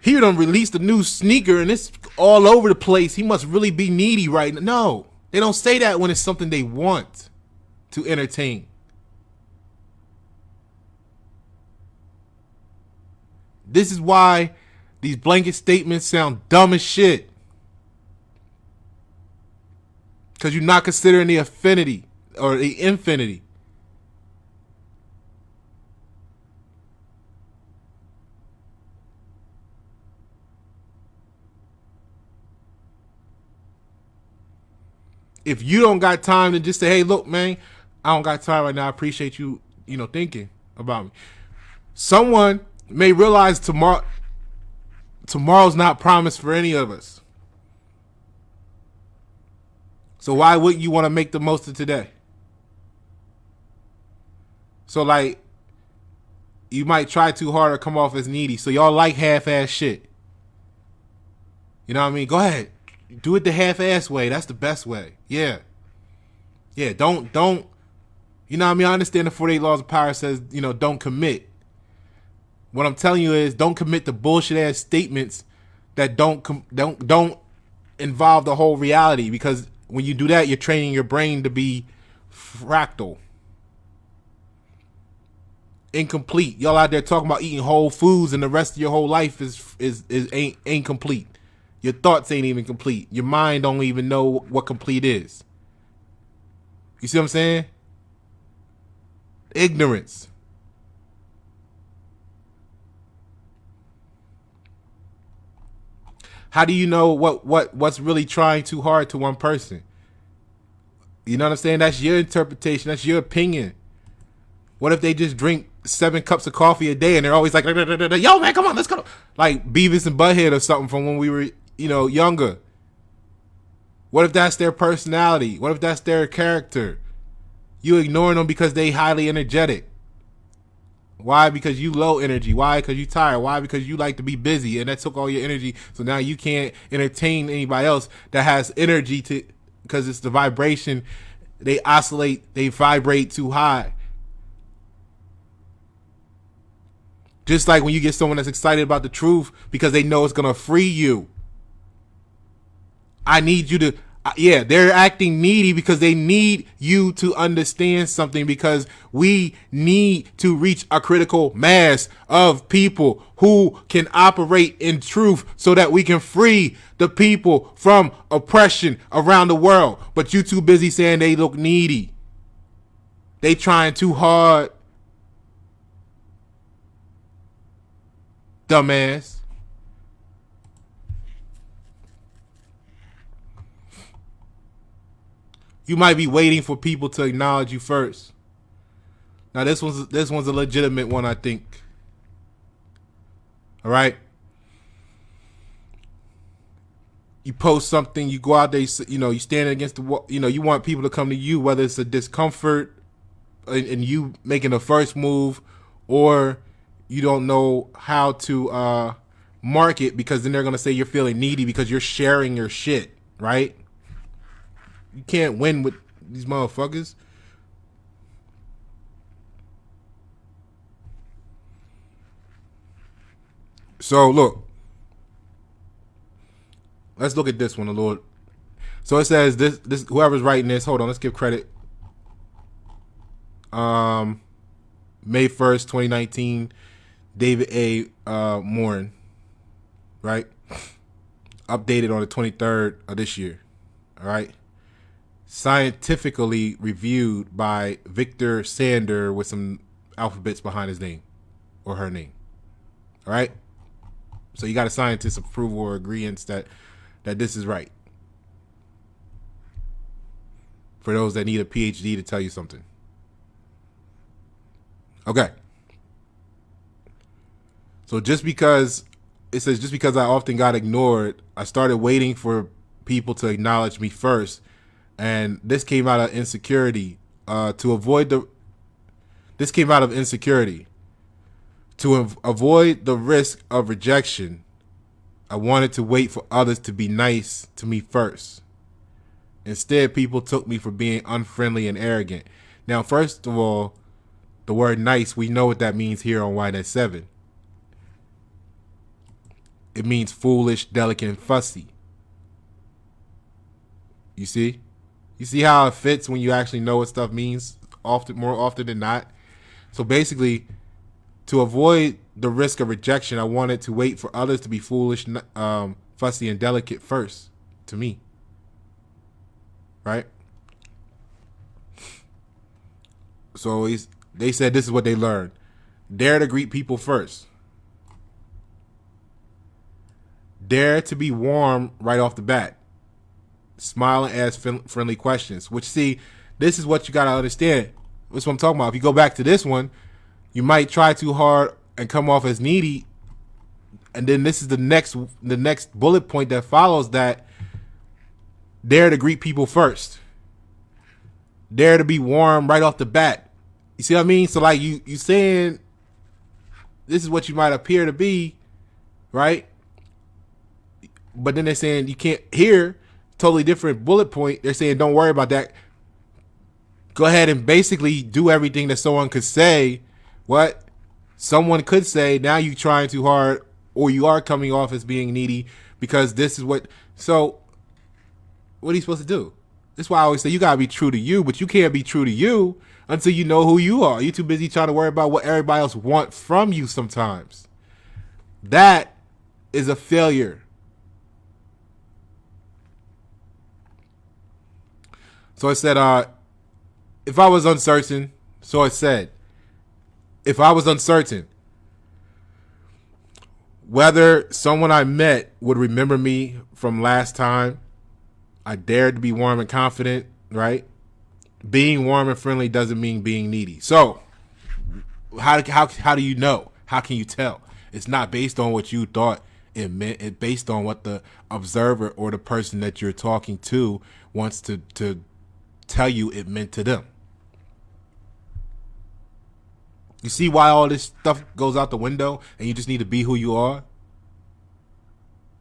he done released a new sneaker and it's all over the place. He must really be needy right now. No, They don't say that when it's something they want to entertain. This is why these blanket statements sound dumb as shit. Because you're not considering the affinity or the infinity. If you don't got time to just say, hey, look, man, I don't got time right now. I appreciate you, thinking about me. Someone may realize tomorrow's not promised for any of us. So why wouldn't you want to make the most of today? So like, you might try too hard or come off as needy. So y'all like half-ass shit. You know what I mean? Go ahead. Do it the half-ass way. That's the best way. Yeah. Yeah, don't, you know what I mean? I understand the 48 Laws of Power says, don't commit. What I'm telling you is don't commit to bullshit-ass statements that don't involve the whole reality, because when you do that, you're training your brain to be fractal. Incomplete. Y'all out there talking about eating whole foods and the rest of your whole life ain't complete. Your thoughts ain't even complete. Your mind don't even know what complete is. You see what I'm saying? Ignorance. How do you know what's really trying too hard to one person? You know what I'm saying? That's your interpretation. That's your opinion. What if they just drink 7 cups of coffee a day and they're always like, yo, man, come on, let's go. Like Beavis and Butthead or something from when we were, younger. What if that's their personality? What if that's their character? You ignoring them because they highly energetic. Why? Because you low energy. Why? Because you tired. Why? Because you like to be busy and that took all your energy. So now you can't entertain anybody else that has energy because it's the vibration. They oscillate. They vibrate too high. Just like when you get someone that's excited about the truth because they know it's going to free you. I need you to, they're acting needy because they need you to understand something, because we need to reach a critical mass of people who can operate in truth so that we can free the people from oppression around the world. But you too busy saying they look needy. They trying too hard. Dumbass. You might be waiting for people to acknowledge you first. Now this one's a legitimate one, I think. All right. You post something, you go out there, you stand against the wall, you want people to come to you, whether it's a discomfort and you making the first move, or you don't know how to market, because then they're going to say you're feeling needy because you're sharing your shit, right? You can't win with these motherfuckers. So look, let's look at this one a little. So it says this whoever's writing this, hold on, let's give credit. May 1st, 2019, David A. Morin, right? Updated on the 23rd of this year. All right. Scientifically reviewed by Victor Sander with some alphabets behind his name or her name. All right. So you got a scientist's approval or agreement that this is right. For those that need a PhD to tell you something. Okay. So just because I often got ignored, I started waiting for people to acknowledge me first. And this came out of insecurity. This came out of insecurity. To avoid the risk of rejection, I wanted to wait for others to be nice to me first. Instead, people took me for being unfriendly and arrogant. Now, first of all, the word nice, we know what that means here on White at 7. It means foolish, delicate, and fussy. You see? You see how it fits when you actually know what stuff means more often than not. So basically, to avoid the risk of rejection, I wanted to wait for others to be foolish, fussy, and delicate first to me. Right? So they said this is what they learned. Dare to greet people first. Dare to be warm right off the bat. Smile and ask friendly questions. Which, see, this is what you got to understand. That's what I'm talking about. If you go back to this one, you might try too hard and come off as needy. And then this is the next bullet point that follows that. Dare to greet people first. Dare to be warm right off the bat. You see what I mean? So like you saying this is what you might appear to be, right? But then they're saying you can't hear. Totally different bullet point. They're saying don't worry about that. Go ahead and basically do everything that someone could say. What someone could say. Now you trying too hard, or you are coming off as being needy because this is what. So what are you supposed to do? That's why I always say you gotta be true to you, but you can't be true to you until you know who you are. You're too busy trying to worry about what everybody else wants from you sometimes. That is a failure. So it said, if I was uncertain, so it said, if I was uncertain whether someone I met would remember me from last time, I dared to be warm and confident, right? Being warm and friendly doesn't mean being needy. So how do you know? How can you tell? It's not based on what you thought it meant. It's based on what the observer or the person that you're talking to wants to tell you it meant to them. You see why all this stuff goes out the window and you just need to be who you are?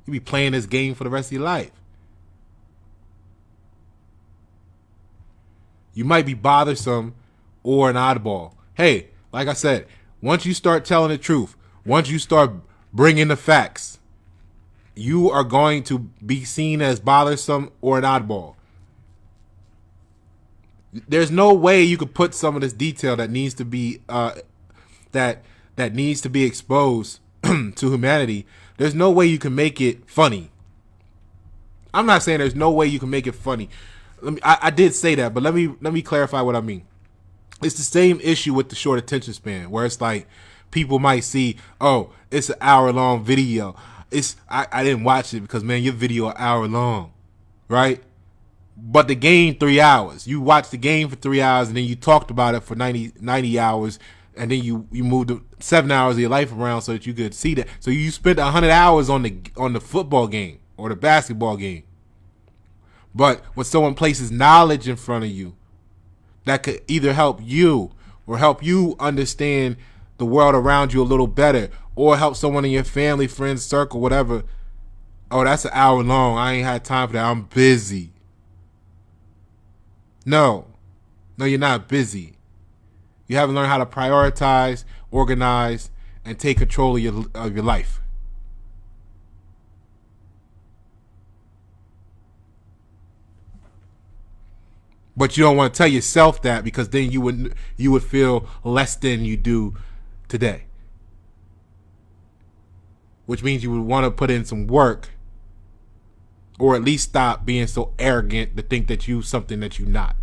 You'll be playing this game for the rest of your life. You might be bothersome or an oddball. Hey, like I said, once you start telling the truth, once you start bringing the facts, you are going to be seen as bothersome or an oddball. There's no way you could put some of this detail that needs to be that needs to be exposed to humanity. There's no way you can make it funny. I'm not saying there's no way you can make it funny. I did say that, but let me clarify what I mean. It's the same issue with the short attention span, where it's like people might see, oh, it's an hour-long video. I didn't watch it because, man, your video an hour long, right? But the game 3 hours. You watched the game for 3 hours, and then you talked about it for 90 hours, and then you moved 7 hours of your life around so that you could see that. So you spent 100 hours on the football game or the basketball game. But when someone places knowledge in front of you that could either help you or help you understand the world around you a little better, or help someone in your family, friends, circle, whatever, oh, that's an hour long. I ain't had time for that. I'm busy. No, you're not busy. You haven't learned how to prioritize, organize, and take control of your life. But you don't want to tell yourself that, because then you would feel less than you do today. Which means you would want to put in some work, or at least stop being so arrogant to think that you're something that you're not.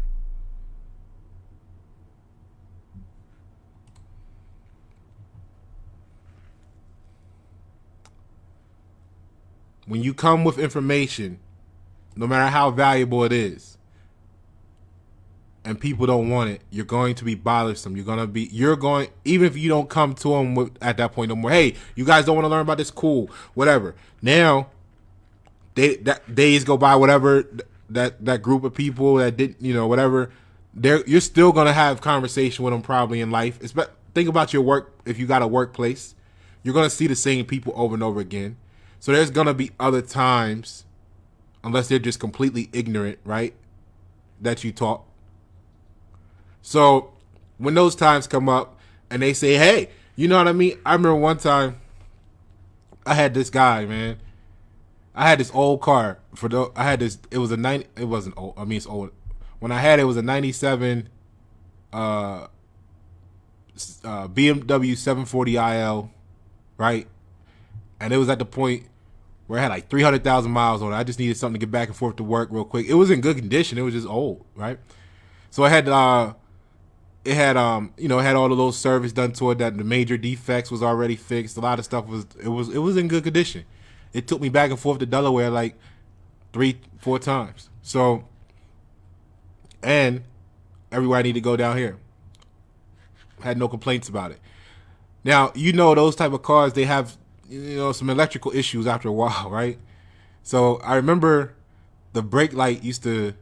When you come with information, no matter how valuable it is, and people don't want it, you're going to be bothersome. You're going, even if you don't come to them at that point no more. Hey, you guys don't want to learn about this? Cool, whatever. Now, days go by, whatever, that group of people that didn't, whatever, you're still going to have conversation with them probably in life. Think about your work. If you got a workplace, you're going to see the same people over and over again. So there's going to be other times, unless they're just completely ignorant, right, that you talk. So when those times come up and they say, hey, you know what I mean? I remember one time I had this guy, man. I had this old car it was a 90, it wasn't old. I mean, it's old. When I had it was a 97 BMW 740IL, right? And it was at the point where it had like 300,000 miles on it. I just needed something to get back and forth to work real quick. It was in good condition. It was just old, right? So it had it had all the little service done to it. That the major defects was already fixed. A lot of stuff was in good condition. It took me back and forth to Delaware like 3-4 times. So, and everywhere I need to go down here. Had no complaints about it. Now, those type of cars, they have, some electrical issues after a while, right? So I remember the brake light used to,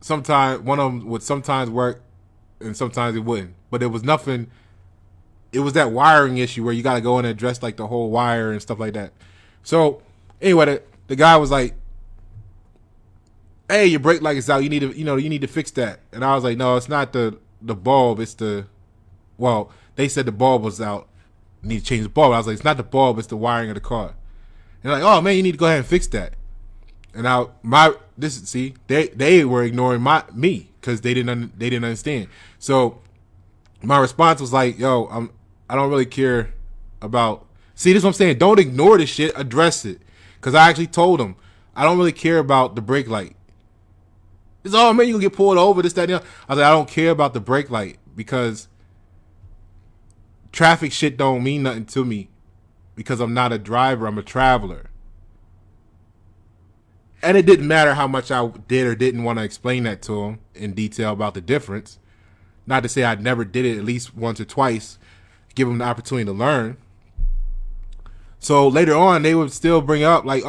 sometimes one of them would sometimes work and sometimes it wouldn't. But there was nothing, it was that wiring issue where you got to go in and address like the whole wire and stuff like that. So anyway, the guy was like, hey, your brake light is out. You need to fix that. And I was like, no, it's not the bulb. It's they said the bulb was out. You need to change the bulb. I was like, it's not the bulb. It's the wiring of the car. And they're like, oh man, you need to go ahead and fix that. And now they were ignoring me because they didn't understand. So my response was like, yo, I don't really care about. See, this is what I'm saying. Don't ignore this shit. Address it. Because I actually told them I don't really care about the brake light. It's, oh man, you gonna get pulled over, this, that, and the other. I was like, I don't care about the brake light because traffic shit don't mean nothing to me because I'm not a driver, I'm a traveler. And it didn't matter how much I did or didn't want to explain that to him in detail about the difference. Not to say I never did it at least once or twice, give them the opportunity to learn. So later on, they would still bring up like,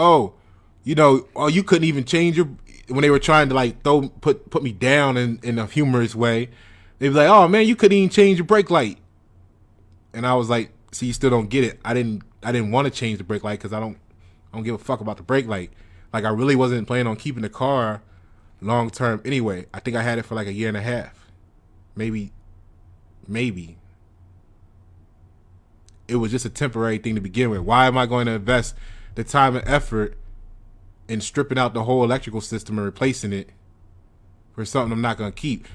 you couldn't even change your, when they were trying to like put me down in a humorous way. They'd be like, oh man, you couldn't even change your brake light. And I was like, see, you still don't get it. I didn't want to change the brake light because I don't give a fuck about the brake light. Like I really wasn't planning on keeping the car long term anyway. I think I had it for like a year and a half. Maybe. It was just a temporary thing to begin with. Why am I going to invest the time and effort in stripping out the whole electrical system and replacing it for something I'm not going to keep?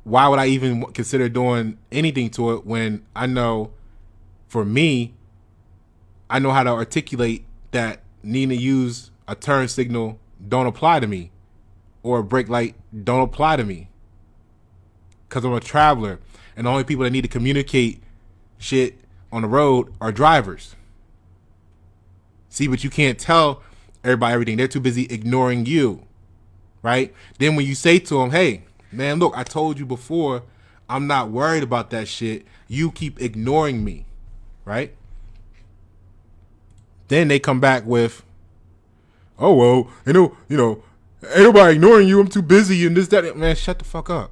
Why would I even consider doing anything to it when I know, for me, I know how to articulate that needing to use a turn signal don't apply to me, or a brake light don't apply to me, because I'm a traveler, and the only people that need to communicate shit on the road are drivers. See, but you can't tell everybody everything. They're too busy ignoring you, right? Then when you say to them, hey, man, look, I told you before, I'm not worried about that shit. You keep ignoring me, right? Then they come back with, oh, well, ain't nobody ignoring you. I'm too busy and this, that. Man, shut the fuck up.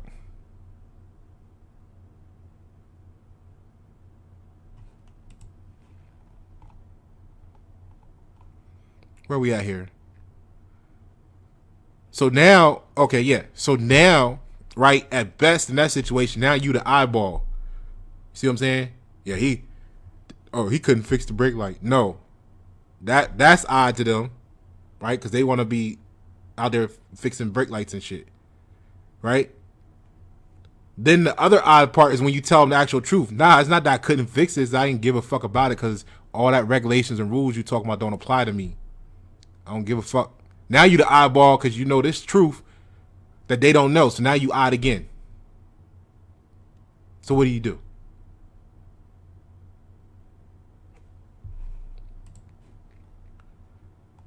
Where we at here? So now, okay, yeah. So now, right, at best in that situation, now you the eyeball. See what I'm saying? Yeah, he couldn't fix the brake light. No. That's odd to them, right? Because they want to be out there fixing brake lights and shit, right? Then the other odd part is when you tell them the actual truth. Nah, it's not that I couldn't fix this. I didn't give a fuck about it because all that regulations and rules you talking about don't apply to me. I don't give a fuck. Now you the eyeball because you know this truth that they don't know. So now you odd again. So what do?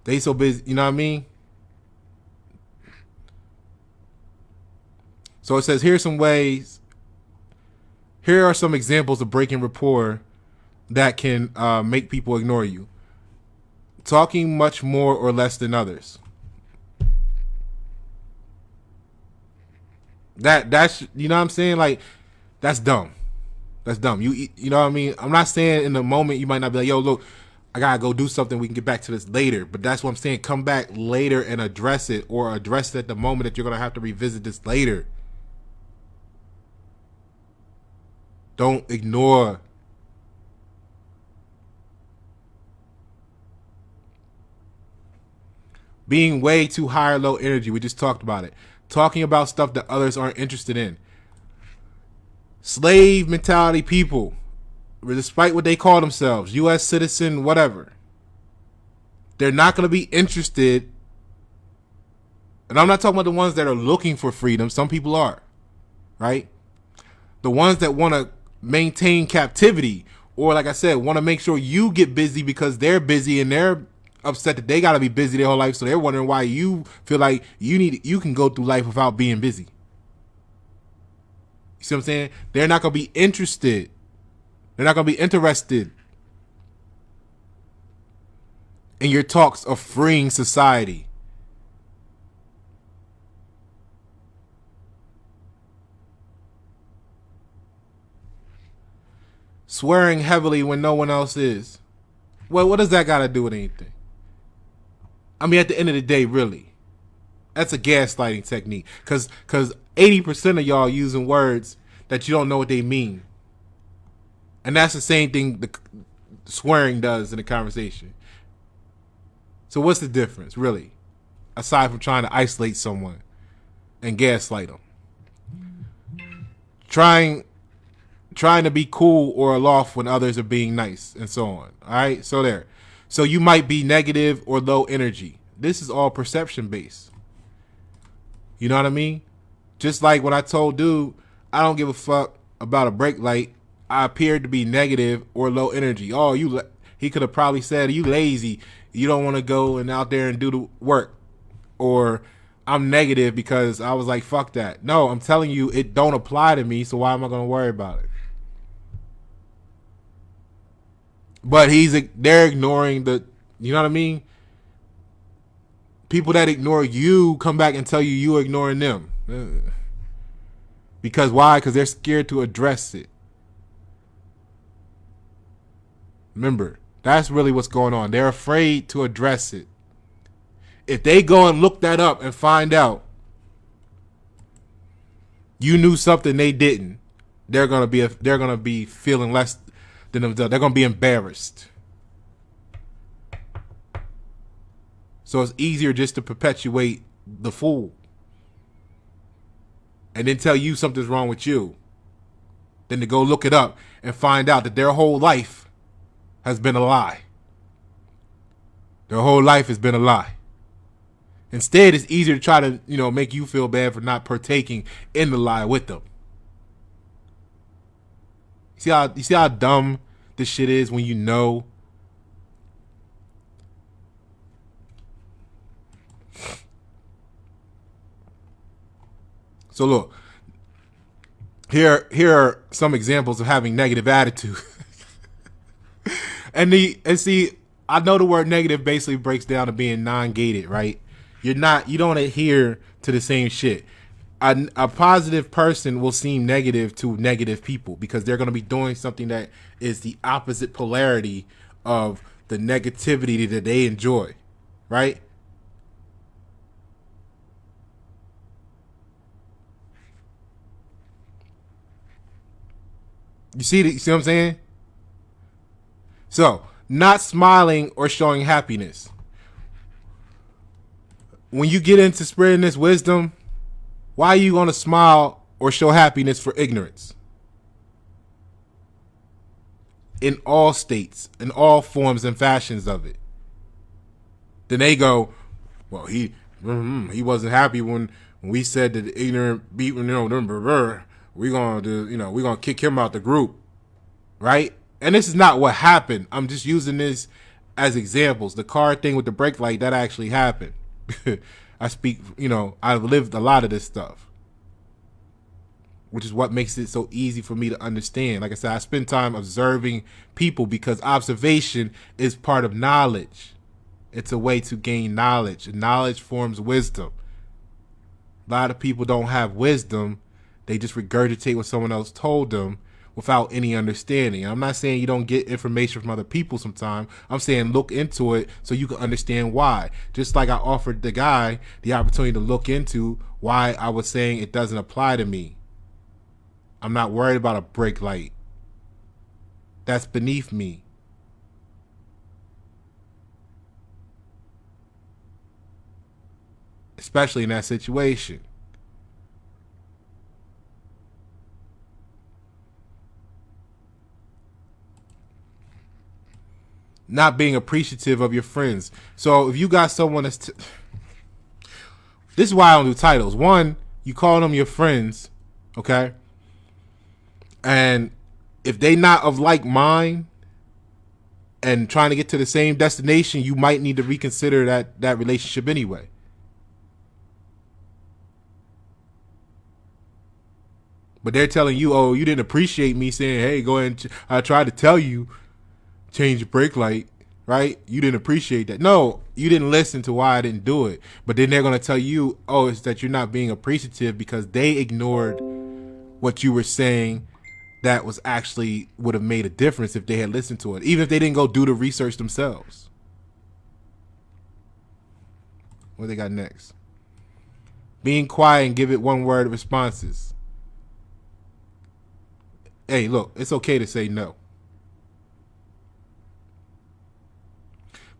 They so busy, you know what I mean? So it says, here are some examples of breaking rapport that can make people ignore you. Talking much more or less than others. That's you know what I'm saying? Like, that's dumb. That's dumb. You know what I mean? I'm not saying in the moment you might not be like, yo, look, I gotta go do something. We can get back to this later. But that's what I'm saying. Come back later and address it, or address it at the moment that you're gonna have to revisit this later. Don't ignore. Being way too high or low energy. We just talked about it. Talking about stuff that others aren't interested in. Slave mentality people, despite what they call themselves, U.S. citizen, whatever. They're not going to be interested. And I'm not talking about the ones that are looking for freedom. Some people are, right? The ones that want to maintain captivity, or like I said, want to make sure you get busy because they're busy and they're upset that they got to be busy their whole life. So they're wondering why you feel like you can go through life without being busy. You see what I'm saying? They're not going to be interested. They're not going to be interested in your talks of freeing society. Swearing heavily when no one else is. Well, what does that got to do with anything? I mean, at the end of the day, really, that's a gaslighting technique. Because 80% of y'all using words that you don't know what they mean. And that's the same thing the swearing does in a conversation. So what's the difference, really? Aside from trying to isolate someone and gaslight them. Trying to be cool or aloft when others are being nice and so on. All right? So there. So you might be negative or low energy. This is all perception based. You know what I mean? Just like when I told dude, I don't give a fuck about a brake light. I appeared to be negative or low energy. Oh, he could have probably said, you lazy. You don't want to go and out there and do the work. Or I'm negative because I was like, fuck that. No, I'm telling you, it don't apply to me. So why am I going to worry about it? But they're ignoring you know what I mean? People that ignore you come back and tell you you're ignoring them. Because why? Because they're scared to address it. Remember, that's really what's going on. They're afraid to address it. If they go and look that up and find out you knew something they didn't, they're gonna be feeling less than themselves. They're gonna be embarrassed. So it's easier just to perpetuate the fool and then tell you something's wrong with you than to go look it up and find out that their whole life has been a lie. Their whole life has been a lie. Instead, it's easier to try to, make you feel bad for not partaking in the lie with them. You see how dumb this shit is when you know. So look, here are some examples of having negative attitude. and see, I know the word negative basically breaks down to being non-gated, right? You don't adhere to the same shit. A positive person will seem negative to negative people because they're going to be doing something that is the opposite polarity of the negativity that they enjoy, right? You see what I'm saying? So, not smiling or showing happiness. When you get into spreading this wisdom, why are you going to smile or show happiness for ignorance? In all states, in all forms and fashions of it. Then they go, well, he wasn't happy when we said that the ignorant beat, we're gonna kick him out the group, right? And this is not what happened. I'm just using this as examples. The car thing with the brake light, that actually happened. I've lived a lot of this stuff, which is what makes it so easy for me to understand. Like I said, I spend time observing people because observation is part of knowledge. It's a way to gain knowledge, and knowledge forms wisdom. A lot of people don't have wisdom. They just regurgitate what someone else told them without any understanding. I'm not saying you don't get information from other people sometimes. I'm saying look into it so you can understand why. Just like I offered the guy the opportunity to look into why I was saying it doesn't apply to me. I'm not worried about a brake light. That's beneath me. especially in that situation. Not being appreciative of your friends. So if you got someone that's this is why I don't do titles. One, you call them your friends, okay? And if they not of like mind and trying to get to the same destination, you might need to reconsider that relationship anyway. But they're telling you, oh, you didn't appreciate me saying, hey, go ahead and I tried to tell you, change the brake light, right? You didn't appreciate that. No, you didn't listen to why I didn't do it. But then they're going to tell you, oh, it's that you're not being appreciative because they ignored what you were saying that was actually would have made a difference if they had listened to it, even if they didn't go do the research themselves. What they got next? Being quiet and give it one word responses. Hey, look, it's okay to say no.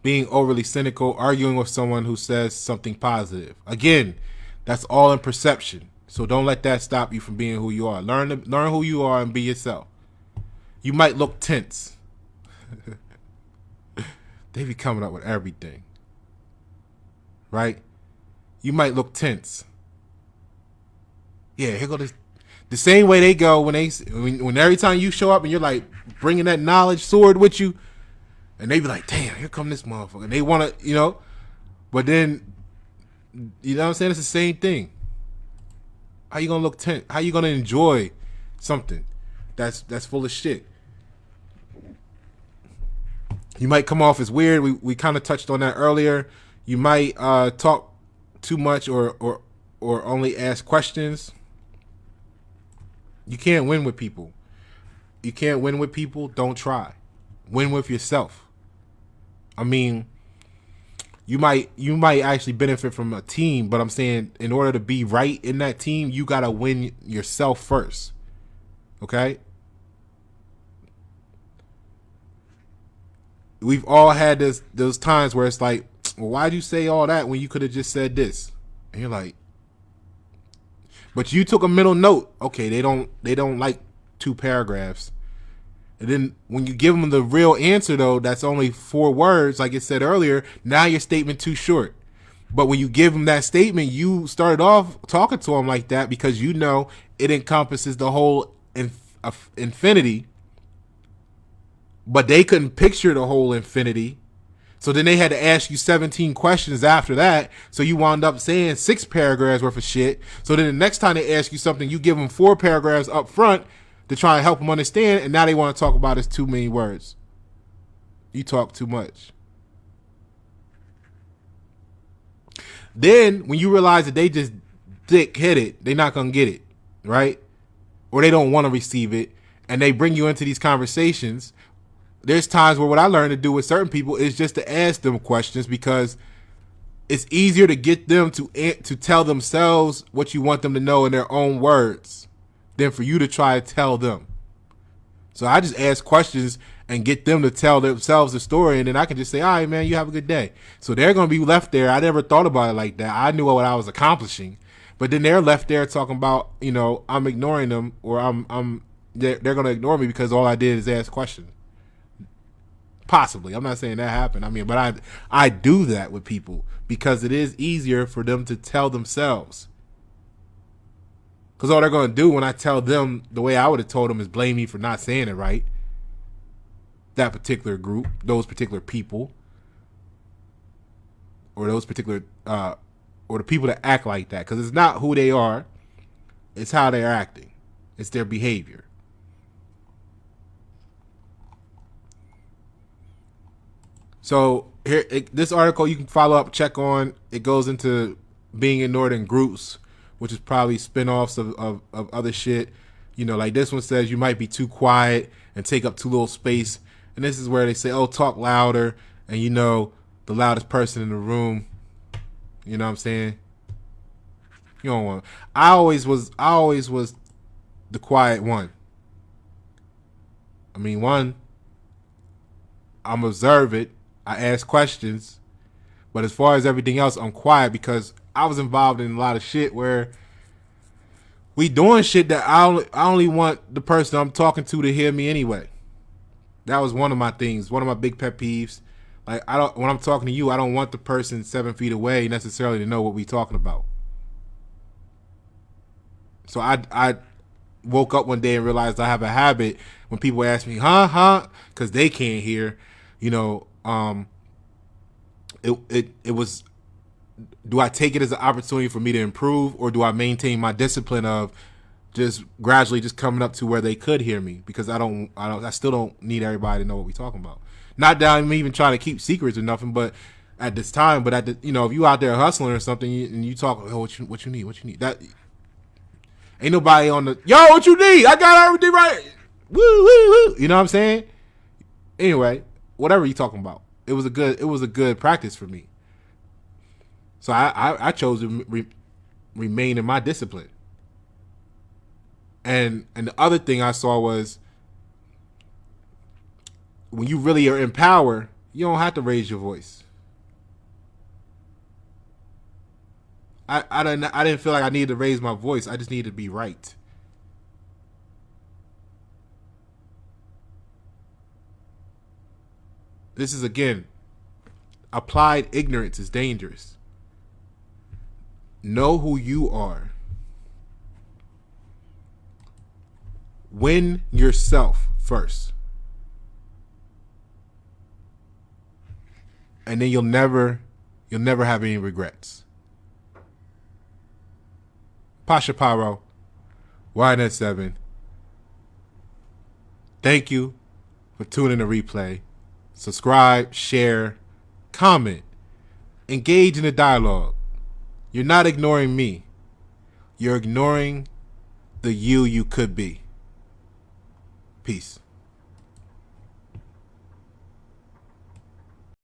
Being overly cynical, arguing with someone who says something positive. Again, that's all in perception. So don't let that stop you from being who you are. Learn who you are and be yourself. You might look tense. They be coming up with everything. Right? You might look tense. Yeah, here go this. The same way they go when every time you show up and you're like bringing that knowledge sword with you, and they be like, damn, here come this motherfucker. And they want to, but then, you know what I'm saying? It's the same thing. How you going to look tense? How you going to enjoy something that's full of shit? You might come off as weird. We kind of touched on that earlier. You might talk too much or only ask questions. You can't win with people. You can't win with people. Don't try. Win with yourself. I mean, you might actually benefit from a team, but I'm saying in order to be right in that team, you gotta win yourself first. Okay? We've all had those times where it's like, well, why'd you say all that when you could have just said this? And you're like, but you took a mental note. Okay, they don't like 2 paragraphs. And then when you give them the real answer, though, that's only 4 words, like it said earlier, now your statement too short. But when you give them that statement, you started off talking to them like that because you know it encompasses the whole infinity. But they couldn't picture the whole infinity. So then they had to ask you 17 questions after that. So you wound up saying 6 paragraphs worth of shit. So then the next time they ask you something, you give them 4 paragraphs up front to try and help them understand. And now they want to talk about it's too many words. You talk too much. Then when you realize that they just dick-headed, they're not going to get it, right? Or they don't want to receive it. And they bring you into these conversations. There's times where what I learned to do with certain people is just to ask them questions because it's easier to get them to tell themselves what you want them to know in their own words than for you to try to tell them. So I just ask questions and get them to tell themselves the story, and then I can just say, all right, man, you have a good day. So they're going to be left there. I never thought about it like that. I knew what I was accomplishing. But then they're left there talking about, I'm ignoring them, or they're going to ignore me because all I did is ask questions. Possibly. I'm not saying that happened. I mean, but I do that with people because it is easier for them to tell themselves. Because all they're going to do when I tell them the way I would have told them is blame me for not saying it right. That particular group, those particular people, or those particular, or the people that act like that. Because it's not who they are. It's how they're acting. It's their behavior. So here, this article you can follow up, check on. It goes into being ignored in groups, which is probably spinoffs of other shit. Like this one says you might be too quiet and take up too little space. And this is where they say, oh, talk louder. And the loudest person in the room, you know what I'm saying? You don't want. I always was the quiet one. I mean, I'm observant. I ask questions, but as far as everything else, I'm quiet because I was involved in a lot of shit where we doing shit that I only want the person I'm talking to hear me anyway. That was one of my things, one of my big pet peeves. Like, when I'm talking to you, I don't want the person 7 feet away necessarily to know what we talking about. So I woke up one day and realized I have a habit when people ask me, huh, because they can't hear, you know, it was, do I take it as an opportunity for me to improve, or do I maintain my discipline of just gradually just coming up to where they could hear me? Because I still don't need everybody to know what we're talking about. Not that I'm even trying to keep secrets or nothing, but at this time, but if you out there hustling or something and you talk, oh, what you need, that ain't nobody on the, yo, what you need? I got everything right. Woo, woo, woo. You know what I'm saying? Anyway, whatever you talking about, it was a good practice for me. So I chose to remain in my discipline. And the other thing I saw was, when you really are in power, you don't have to raise your voice. I didn't feel like I needed to raise my voice. I just needed to be right. This is, again, applied ignorance is dangerous. Know who you are. Win yourself first. And then you'll never have any regrets. Pasha Paro, YNet7. Thank you for tuning in the replay. Subscribe, share, comment, engage in the dialogue. You're not ignoring me. You're ignoring the you could be. Peace.